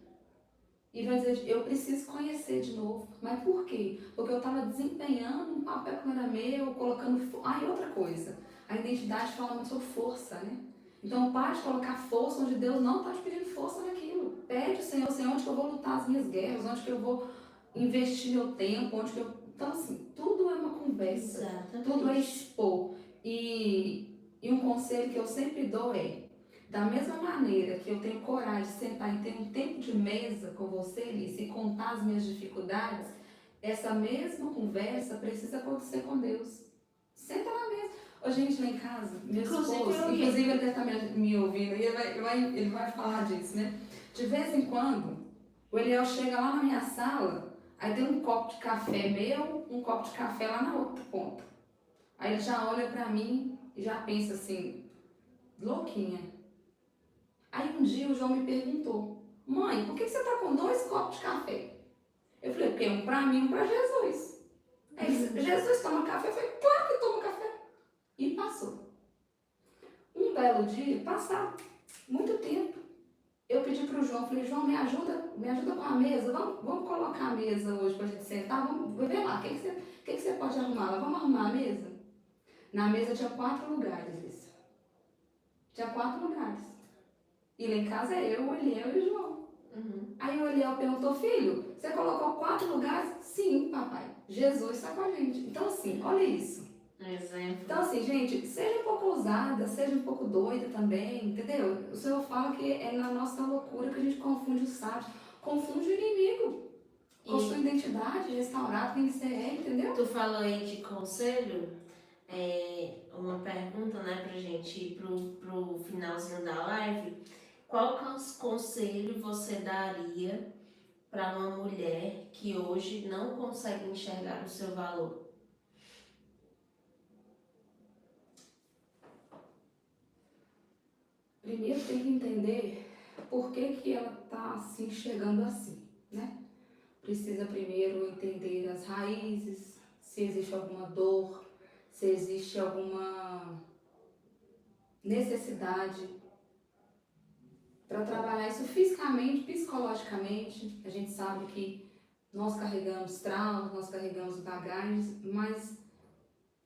E vai dizer: eu preciso conhecer de novo. Mas por quê? Porque eu estava desempenhando um papel que não era meu, colocando... e outra coisa. A identidade fala muito sobre força, né? Então, pare de colocar força onde Deus não está te pedindo força naquilo. Pede ao Senhor, Senhor, onde que eu vou lutar as minhas guerras, onde que eu vou investir meu tempo, onde que eu... Então, assim, tudo é uma conversa. Exatamente. Tudo é expor. E um conselho que eu sempre dou é: da mesma maneira que eu tenho coragem de sentar e ter um tempo de mesa com você, Alice, e contar as minhas dificuldades, essa mesma conversa precisa acontecer com Deus. Senta na mesa. Ô, gente, lá em casa, meu esposo, inclusive ele deve estar me ouvindo, e ele vai falar disso, né? De vez em quando, o Eliel chega lá na minha sala, aí tem um copo de café meu, um copo de café lá na outra ponta. Aí ele já olha pra mim e já pensa assim: louquinha. Aí um dia o João me perguntou: mãe, por que você está com 2 copos de café? Eu falei: porque um para mim e um para Jesus. Aí ele disse: Jesus toma café? Eu falei: claro que toma café. E passou. Um belo dia, passado muito tempo, eu pedi para o João, falei: João, me ajuda com a mesa, vamos colocar a mesa hoje para a gente sentar, vamos ver lá, o que você pode arrumar lá? Vamos arrumar a mesa? Na mesa tinha 4 lugares, isso. Tinha 4 lugares. E lá em casa é eu, o Eliel e o João. Aí o Eliel perguntou: filho, você colocou 4 lugares? Sim, papai. Jesus está com a gente. Então, assim, olha isso. Exemplo. Então, assim, gente, seja um pouco ousada, seja um pouco doida também, entendeu? O Senhor fala que é na nossa loucura que a gente confunde os sábios, confunde o inimigo. Com sua identidade restaurada, quem você é, entendeu? Tu falou aí de conselho, uma pergunta, né, pra gente ir pro finalzinho da live. Qual conselho você daria para uma mulher que hoje não consegue enxergar o seu valor? Primeiro tem que entender por que ela está se enxergando assim, né? Precisa primeiro entender as raízes, se existe alguma dor, se existe alguma necessidade. Para trabalhar isso fisicamente, psicologicamente, a gente sabe que nós carregamos traumas, nós carregamos bagagens, mas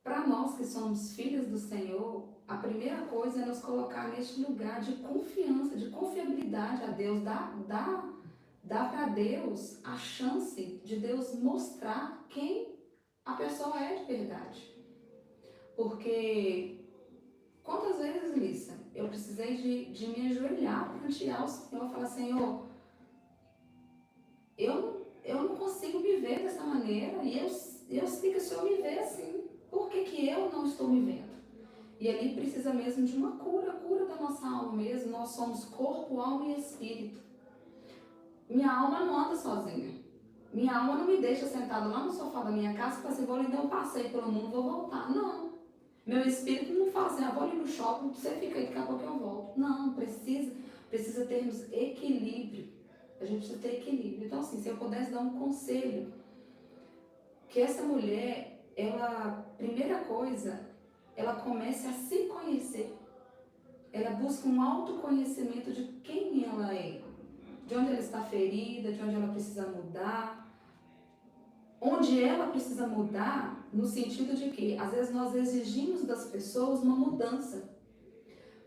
para nós que somos filhos do Senhor, a primeira coisa é nos colocar neste lugar de confiança, de confiabilidade a Deus, dá para Deus a chance de Deus mostrar quem a pessoa é de verdade. Porque quantas vezes, Lissa, eu precisei de me ajoelhar perante ao Senhor e falar: Senhor, eu não consigo me ver dessa maneira, e eu sei que o Senhor me vê assim. Por que eu não estou me vendo? E ali precisa mesmo de uma cura da nossa alma mesmo. Nós somos corpo, alma e espírito. Minha alma não anda sozinha. Minha alma não me deixa sentada lá no sofá da minha casa e falar assim, vou lhe dar um passeio pelo mundo, vou voltar. Não. Meu espírito não fala assim, vou ali no shopping, você fica aí, daqui a pouco eu volto. Não, precisa termos equilíbrio. A gente precisa ter equilíbrio. Então, assim, se eu pudesse dar um conselho, que essa mulher, ela, primeira coisa, ela comece a se conhecer. Ela busca um autoconhecimento de quem ela é, de onde ela está ferida, de onde ela precisa mudar, onde ela precisa mudar no sentido de que, às vezes nós exigimos das pessoas uma mudança,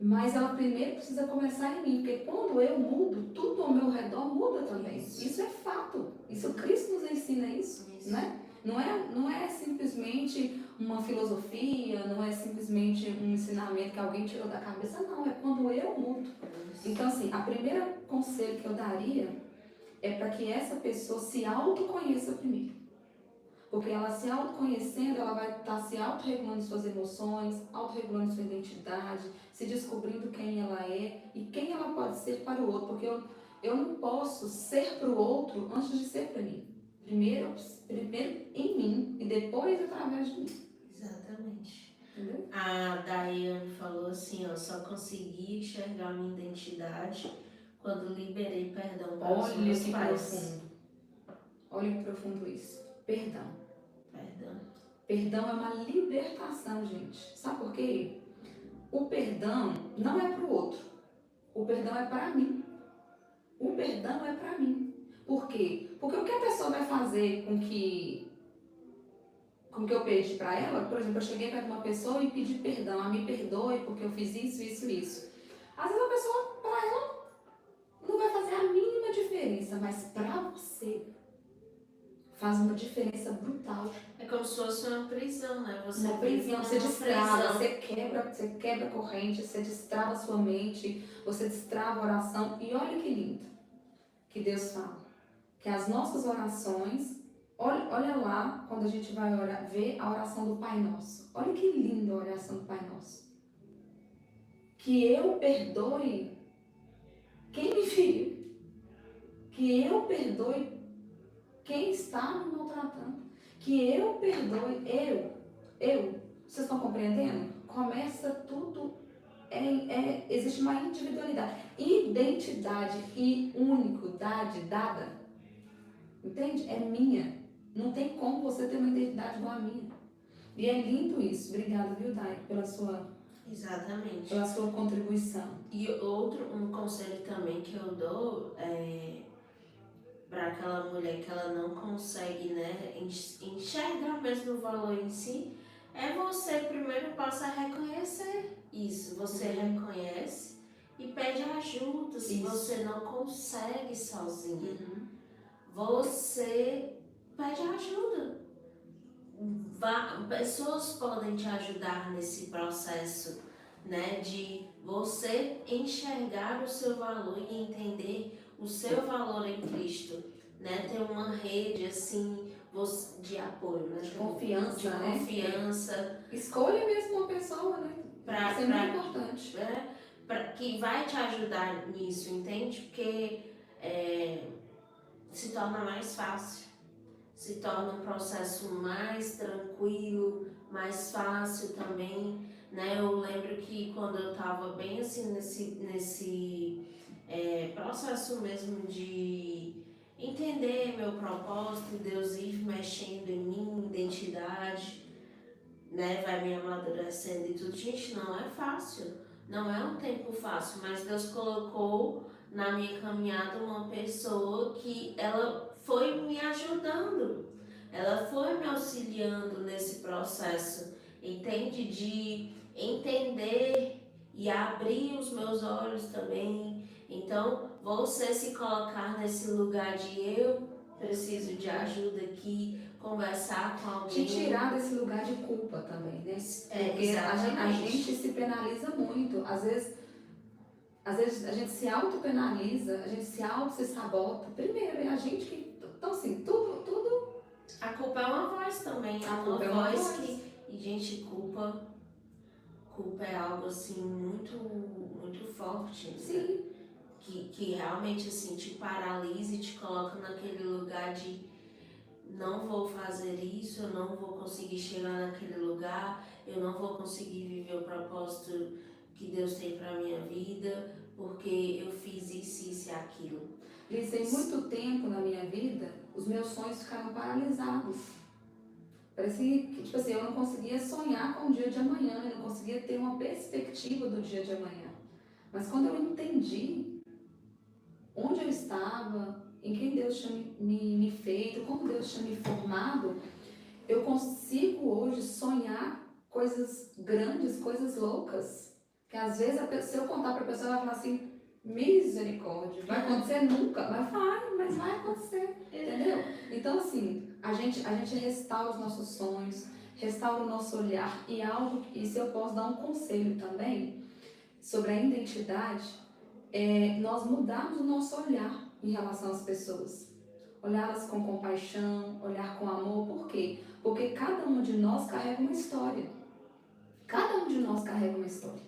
mas ela primeiro precisa começar em mim, porque quando eu mudo, tudo ao meu redor muda também. Isso é fato. Isso Cristo nos ensina isso. Né? Não é simplesmente uma filosofia, não é simplesmente um ensinamento que alguém tirou da cabeça, não, é quando eu mudo. Então, assim, a primeira conselho que eu daria é para que essa pessoa se autoconheça primeiro. Porque ela se autoconhecendo, ela vai estar se autorregulando suas emoções, autorregulando sua identidade, se descobrindo quem ela é e quem ela pode ser para o outro. Porque eu não posso ser para o outro antes de ser para mim. Primeiro em mim e depois através de mim. Exatamente. Entendeu? A Daiane falou assim, ó, só consegui enxergar minha identidade quando liberei perdão para os meus pais. Olha que profundo isso. Perdão. Perdão. Perdão é uma libertação, gente. Sabe por quê? O perdão não é para o outro. O perdão é para mim. O perdão é para mim. Por quê? Porque o que a pessoa vai fazer com que eu pedi para ela, por exemplo, eu cheguei perto de uma pessoa e pedi perdão, me perdoe porque eu fiz isso. Às vezes a pessoa, para ela, não vai fazer a mínima diferença, mas para você faz uma diferença brutal. É como se fosse uma prisão, né? Você uma prisão, você destrava, prisão. você quebra a corrente, você destrava a sua mente, você destrava a oração. E olha que lindo que Deus fala. Que as nossas orações, olha lá quando a gente vai orar, ver a oração do Pai Nosso. Olha que linda a oração do Pai Nosso. Que eu perdoe quem me feriu. Que eu perdoe quem está me maltratando. Que eu perdoe, vocês estão compreendendo? Começa tudo, existe uma individualidade, identidade e unicidade dada, entende? É minha, não tem como você ter uma identidade igual a minha. E é lindo isso. Obrigada, viu, Dai, Exatamente. pela sua contribuição. E um conselho também que eu dou para aquela mulher que ela não consegue, né, enxergar mesmo o valor em si, é você primeiro passa a reconhecer isso. Você reconhece e pede ajuda se você não consegue sozinha. Você pede ajuda. Pessoas podem te ajudar nesse processo, né, de você enxergar o seu valor e entender o seu valor em Cristo, né, ter uma rede assim de apoio, né, De confiança, de né? confiança. Escolha mesmo uma pessoa, né? Isso é muito importante. Que vai te ajudar nisso, entende? Porque se torna mais fácil. Se torna um processo mais tranquilo, mais fácil também, né? Eu lembro que quando eu estava bem assim nesse processo mesmo de entender meu propósito, Deus ir mexendo em mim, identidade, né? Vai me amadurecendo e tudo. Gente, não é fácil, não é um tempo fácil, mas Deus colocou na minha caminhada uma pessoa que ela foi me ajudando, ela foi me auxiliando nesse processo, entende? De entender e abrir os meus olhos também. Então, você se colocar nesse lugar de eu preciso de ajuda aqui, conversar com alguém. Te tirar desse lugar de culpa também, né? Porque a gente se penaliza muito. Às vezes a gente se auto-penaliza, a gente se sabota. Primeiro, é a gente que... Então, assim, tudo... A culpa é uma voz também. A culpa é uma voz. E, gente, culpa é algo, assim, muito, muito forte. Né? Sim. Que realmente, assim, te paralisa e te coloca naquele lugar de não vou fazer isso, eu não vou conseguir chegar naquele lugar, eu não vou conseguir viver o propósito que Deus tem para minha vida, porque eu fiz isso e aquilo. Liz, em muito tempo na minha vida, os meus sonhos ficaram paralisados. Parecia que, tipo assim, eu não conseguia sonhar com o dia de amanhã, eu não conseguia ter uma perspectiva do dia de amanhã. Mas quando eu entendi onde eu estava, em quem Deus tinha me feito, como Deus tinha me formado, eu consigo hoje sonhar coisas grandes, coisas loucas. Que às vezes, se eu contar para a pessoa, ela vai falar assim, misericórdia, vai acontecer nunca, mas vai acontecer, entendeu? Então assim, a gente restaura os nossos sonhos, restaura o nosso olhar e se eu posso dar um conselho também sobre a identidade, nós mudarmos o nosso olhar em relação às pessoas. Olhá-las com compaixão, olhar com amor, por quê? Porque cada um de nós carrega uma história. Cada um de nós carrega uma história.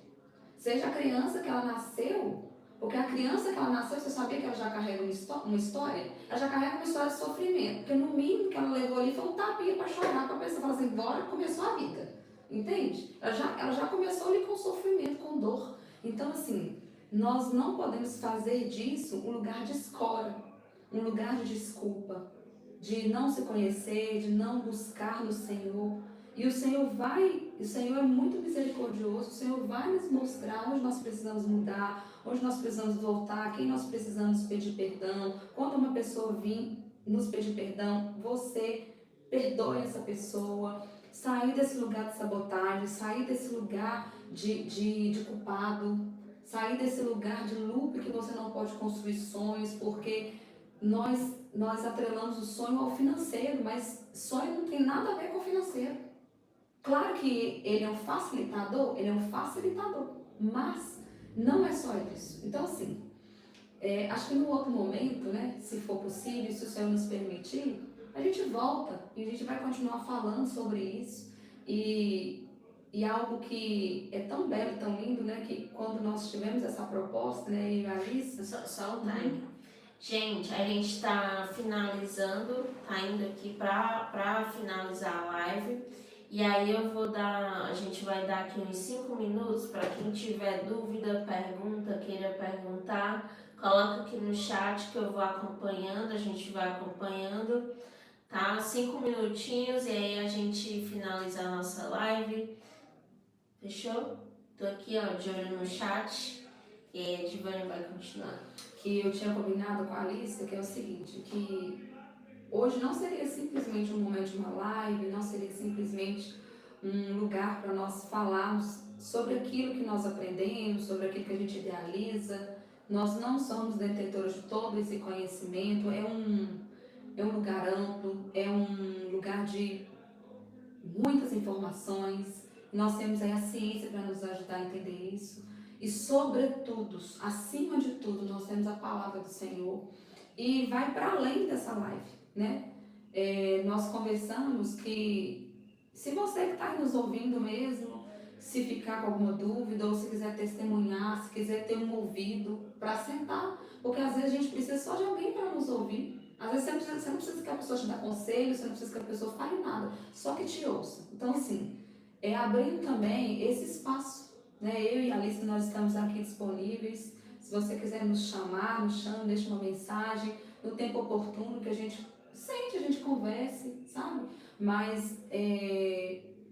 Seja a criança que ela nasceu, porque a criança que ela nasceu, você sabia que ela já carrega uma história? Ela já carrega uma história de sofrimento, porque no mínimo que ela levou ali foi um tapinha para chorar, para a pessoa falar assim, bora, começou a vida. Entende? Ela já começou ali com sofrimento, com dor. Então assim, nós não podemos fazer disso um lugar de escora, um lugar de desculpa, de não se conhecer, de não buscar no Senhor. E o Senhor é muito misericordioso, o Senhor vai nos mostrar onde nós precisamos mudar, onde nós precisamos voltar, quem nós precisamos pedir perdão. Quando uma pessoa vir nos pedir perdão, você perdoe essa pessoa, sair desse lugar de sabotagem, sair desse lugar de culpado, sair desse lugar de loop que você não pode construir sonhos, porque nós atrelamos o sonho ao financeiro, mas sonho não tem nada a ver com o financeiro. Claro que ele é um facilitador, mas não é só isso. Então, assim, acho que no outro momento, né, se for possível, se o Senhor nos permitir, a gente volta e a gente vai continuar falando sobre isso. E algo que é tão belo, tão lindo, né, que quando nós tivemos essa proposta, né, e a Alice... Só o time. Gente, a gente está finalizando, tá indo aqui para finalizar a live. E aí a gente vai dar aqui uns 5 minutos para quem tiver dúvida, pergunta, queira perguntar, coloca aqui no chat que eu vou acompanhando, a gente vai acompanhando, tá? 5 minutinhos e aí a gente finaliza a nossa live. Fechou? Tô aqui, ó, de olho no chat e aí a Divânia vai continuar. Que eu tinha combinado com a Alice, que é o seguinte, que hoje não seria simplesmente um momento de uma live, não seria simplesmente um lugar para nós falarmos sobre aquilo que nós aprendemos, sobre aquilo que a gente idealiza. Nós não somos detentores de todo esse conhecimento, é um lugar amplo, é um lugar de muitas informações. Nós temos aí a ciência para nos ajudar a entender isso. E sobretudo, acima de tudo, nós temos a palavra do Senhor. E vai para além dessa live, né? Nós conversamos que se você que está nos ouvindo mesmo, se ficar com alguma dúvida ou se quiser testemunhar, se quiser ter um ouvido para sentar, porque às vezes a gente precisa só de alguém para nos ouvir. Às vezes você não precisa que a pessoa te dê conselho, você não precisa que a pessoa fale nada, só que te ouça. Então assim, abrindo também esse espaço, né? Eu e a Alice, nós estamos aqui disponíveis. Se você quiser nos chamar, nos chame, deixe uma mensagem no tempo oportuno que a gente sente, a gente converse, sabe? Mas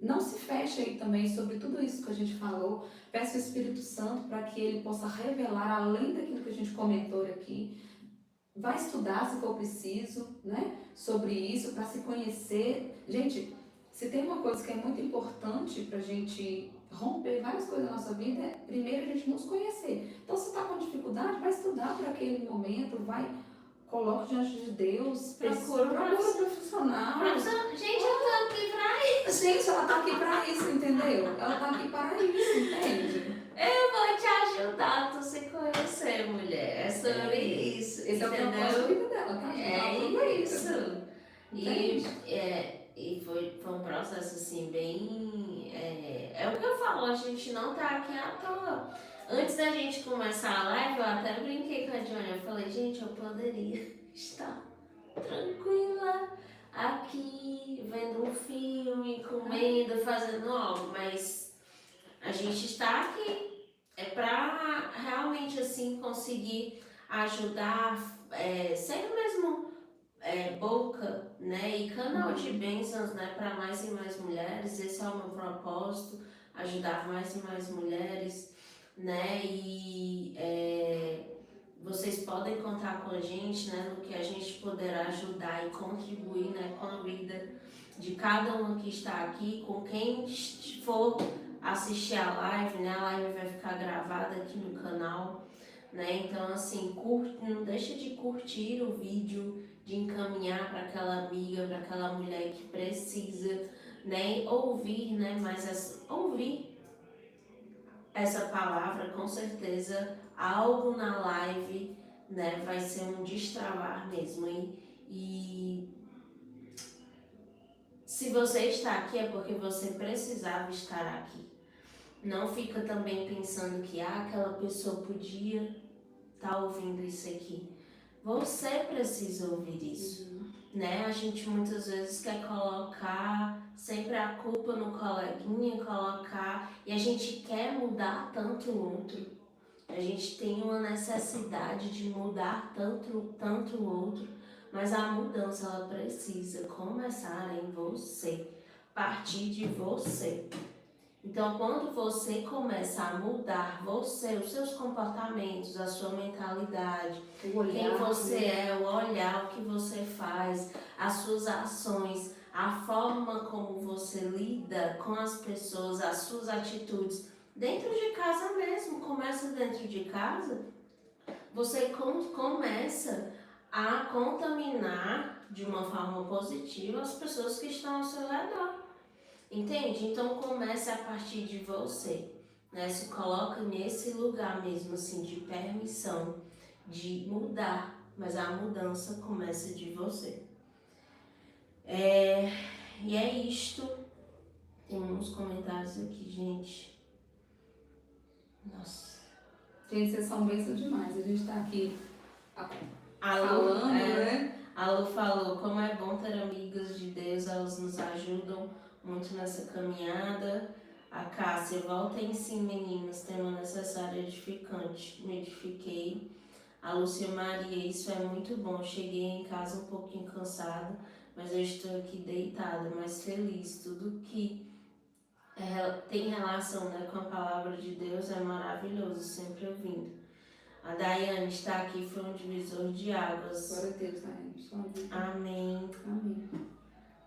não se feche aí também sobre tudo isso que a gente falou. Peça o Espírito Santo para que ele possa revelar além daquilo que a gente comentou aqui. Vai estudar se for preciso, né? Sobre isso, para se conhecer. Gente, se tem uma coisa que é muito importante para a gente romper várias coisas na nossa vida, primeiro a gente nos conhecer. Então, se está com dificuldade, vai estudar para aquele momento, coloque diante de Deus, procura profissional. Gente, eu tô aqui pra isso. Gente, ela tá aqui para isso, entendeu? Ela tá aqui para isso, entende? Eu vou te ajudar a tu se conhecer, mulher. É sobre isso. Esse entendeu? é o propósito da vida dela, tá? É isso. Entende? E foi um processo assim, bem. É o que eu falo, a gente não tá aqui à toa. Antes da gente começar a live, eu até brinquei com a Johnny. Eu falei, gente, eu poderia estar tranquila aqui vendo um filme, comendo, fazendo algo, mas a gente está aqui para realmente assim conseguir ajudar, ser mesmo boca, né, e canal de bênçãos, né, para mais e mais mulheres. Esse é o meu propósito, ajudar mais e mais mulheres, né, e vocês podem contar com a gente, né, no que a gente poderá ajudar e contribuir, né, com a vida de cada um que está aqui, com quem for assistir a live, né, a live vai ficar gravada aqui no canal, né, então assim, não deixa de curtir o vídeo, de encaminhar para aquela amiga, para aquela mulher que precisa, né, ouvir, né, ouvir essa palavra, com certeza, algo na live, né, vai ser um destravar mesmo, e se você está aqui é porque você precisava estar aqui. Não fica também pensando que aquela pessoa podia estar ouvindo isso aqui. Você precisa ouvir isso, né? A gente muitas vezes quer colocar sempre a culpa no coleguinha, e a gente quer mudar tanto o outro. A gente tem uma necessidade de mudar tanto o outro, mas a mudança ela precisa começar em você, partir de você. Então, quando você começa a mudar você, os seus comportamentos, a sua mentalidade, quem você é, o olhar, o que você faz, as suas ações, a forma como você lida com as pessoas, as suas atitudes, dentro de casa mesmo, começa dentro de casa, você começa a contaminar de uma forma positiva as pessoas que estão ao seu redor. Entende? Então comece a partir de você, né? Se coloca nesse lugar mesmo, assim, de permissão, de mudar, mas a mudança começa de você. E é isto. Tem uns comentários aqui, gente. Nossa. Gente, vocês são bênçãos demais. A gente tá aqui falando, né? A Lu falou, como é bom ter amigas de Deus, elas nos ajudam muito nessa caminhada. A Cássia, voltem sim, meninas, tema necessário edificante. Me edifiquei. A Lúcia Maria, isso é muito bom. Cheguei em casa um pouquinho cansada, mas eu estou aqui deitada, mas feliz. Tudo que tem relação, né, com a palavra de Deus é maravilhoso, sempre ouvindo. A Daiane está aqui, foi um divisor de águas. Glória a Deus, Daiane. Amém. Amém.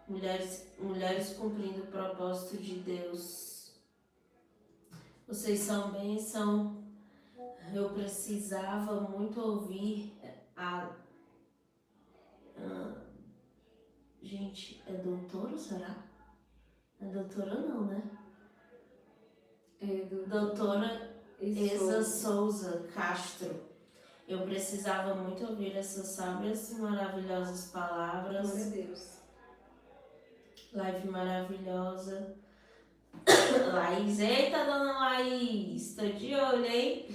Mulheres cumprindo o propósito de Deus. Vocês são bênção. Eu precisava muito ouvir gente, é doutora, será? Não é doutora não, né? Doutora Esa Souza Castro. Eu precisava muito ouvir essas sábias e maravilhosas palavras. Glória a Deus. Live maravilhosa. Laís, eita, dona Laís, tô de olho, hein?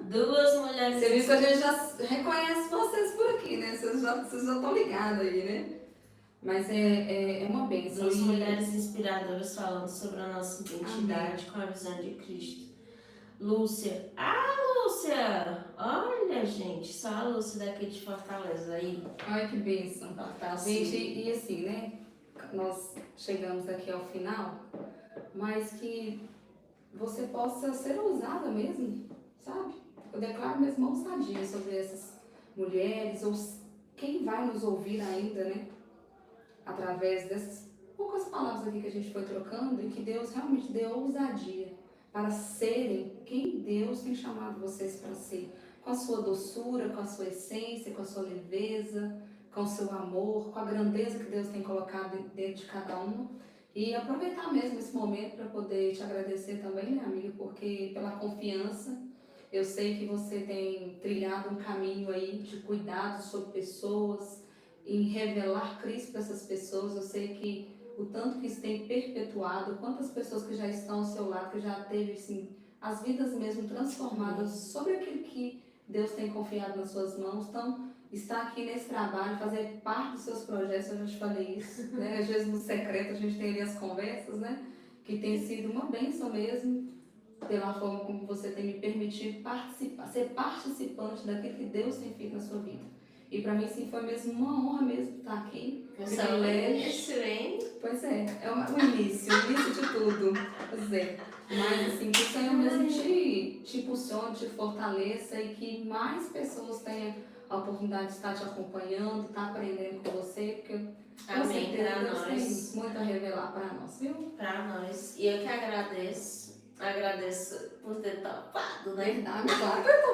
Duas mulheres. Você viu que a gente já reconhece vocês por aqui, né? Vocês já estão ligados aí, né? Mas é uma bênção. Duas mulheres inspiradoras falando sobre a nossa identidade. Amém. Com a visão de Cristo. Lúcia. Lúcia! Olha, gente, só a Lúcia daqui de Fortaleza aí. Ai, que bênção. Tá. Gente, e assim, né? Nós chegamos aqui ao final, mas que você possa ser ousada mesmo, sabe? Eu declaro mesmo ousadia sobre essas mulheres, ou quem vai nos ouvir ainda, né? Através dessas poucas palavras aqui que a gente foi trocando, e que Deus realmente deu ousadia para serem quem Deus tem chamado vocês para ser, com a sua doçura, com a sua essência, com a sua leveza, com o seu amor, com a grandeza que Deus tem colocado dentro de cada uma. E aproveitar mesmo esse momento para poder te agradecer também, né, amiga, porque pela confiança, eu sei que você tem trilhado um caminho aí de cuidado sobre pessoas, em revelar Cristo para essas pessoas. Eu sei que o tanto que isso tem perpetuado, quantas pessoas que já estão ao seu lado, que já teve, assim, as vidas mesmo transformadas sobre aquilo que Deus tem confiado nas suas mãos. Então, estar aqui nesse trabalho, fazer parte dos seus projetos, eu já te falei isso, né? Às vezes no secreto a gente tem ali as conversas, né? Que tem sido uma bênção mesmo, pela forma como você tem me permitido participar, ser participante daquilo que Deus tem feito na sua vida. E para mim, sim, foi mesmo uma honra mesmo estar aqui. Privilégio, hein? Pois é o início de tudo. Pois é. Mas assim, que o Senhor mesmo te impulsione, te fortaleça e que mais pessoas tenham a oportunidade de estar te acompanhando, estar aprendendo com você, porque com Amém, certeza para Deus nós. tem muito a revelar para nós, viu? Para nós. E eu que agradeço. Agradeço por ter topado, né? Verdade, claro que eu tô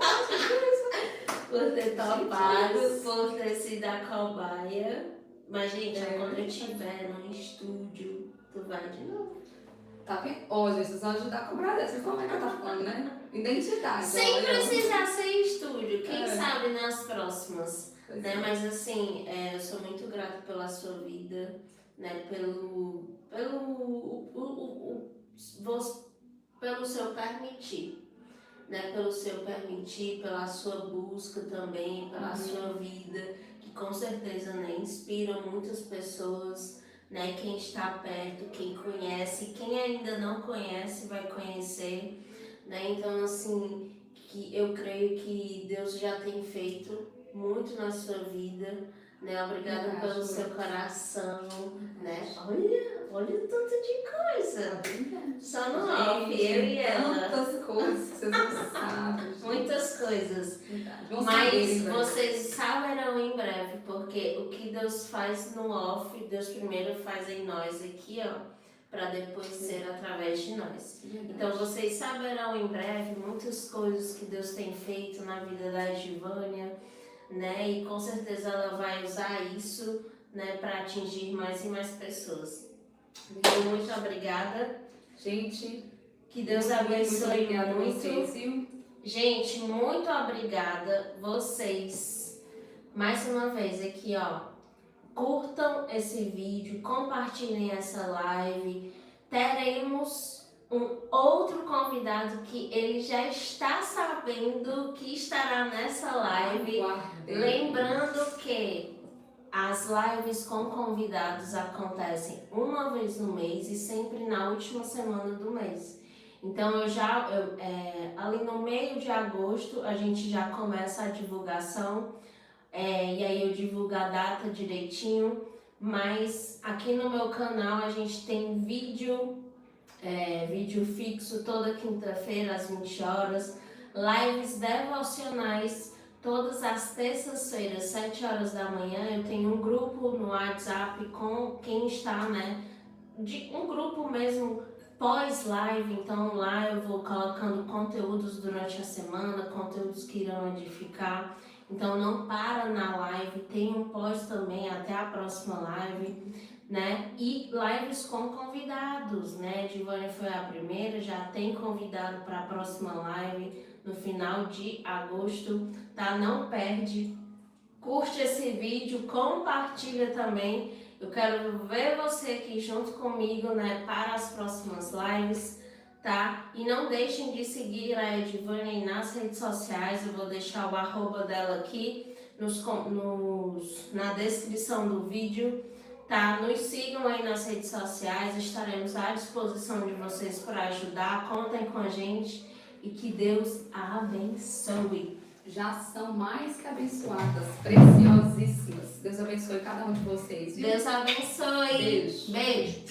Por ter topado, por ter sido a cobaia. Mas, gente, quando eu estiver no estúdio, tu vai de novo. Tá vendo? Ó, vocês vão ajudar a cobrar dessa. Como é que eu tô falando, né? Identidade. Sem olha. precisar ser em estúdio, quem É. sabe nas próximas. Pois Né? é. Mas assim, eu sou muito grata pela sua vida, né? Pelo seu permitir, né? Pelo seu permitir, pela sua busca também, pela sua vida, que com certeza, né, inspira muitas pessoas, né? Quem está perto, quem conhece, quem ainda não conhece vai conhecer, né? Então assim, que eu creio que Deus já tem feito muito na sua vida, né? Obrigada Verdade, pelo seu Deus. coração, né? Olha o tanto de coisa. Só no off, Gente, eu e ela. tantas coisas que vocês não sabem. gente. Muitas coisas. Verdade. Vão saber, Mas né? vocês saberão em breve, porque o que Deus faz no off, Deus primeiro faz em nós aqui, ó, para depois ser através de nós. Verdade. Então vocês saberão em breve muitas coisas que Deus tem feito na vida da Givânia, né? E com certeza ela vai usar isso, né, para atingir mais e mais pessoas. Então, muito obrigada. Gente, Que Deus muito abençoe obrigada a muito. vocês, viu? Gente, muito obrigada vocês. Mais uma vez aqui, ó. Curtam esse vídeo, compartilhem essa live. Teremos um outro convidado que ele já está sabendo que estará nessa live. Aguardem. Lembrando que as lives com convidados acontecem uma vez no mês e sempre na última semana do mês. Então ali no meio de agosto a gente já começa a divulgação e aí eu divulgo a data direitinho, mas aqui no meu canal a gente tem vídeo fixo toda quinta-feira às 20 horas, lives devocionais todas as terças-feiras, 7 horas da manhã. Eu tenho um grupo no WhatsApp com quem está, né, um grupo mesmo pós-live, então lá eu vou colocando conteúdos durante a semana, conteúdos que irão edificar. Então não para na live, tem um pós também até a próxima live, né? E lives com convidados, né? Givânia foi a primeira, já tem convidado para a próxima live no final de agosto, tá? Não perde, curte esse vídeo, compartilha também. Eu quero ver você aqui junto comigo, né, para as próximas lives, tá? E não deixem de seguir a Edivânia nas redes sociais. Eu vou deixar o arroba dela aqui na descrição do vídeo, tá? Nos sigam aí nas redes sociais, estaremos à disposição de vocês para ajudar. Contem com a gente e que Deus a abençoe. Já são mais que abençoadas, preciosíssimas. Deus abençoe cada um de vocês, viu? Deus abençoe. Beijo. Beijo.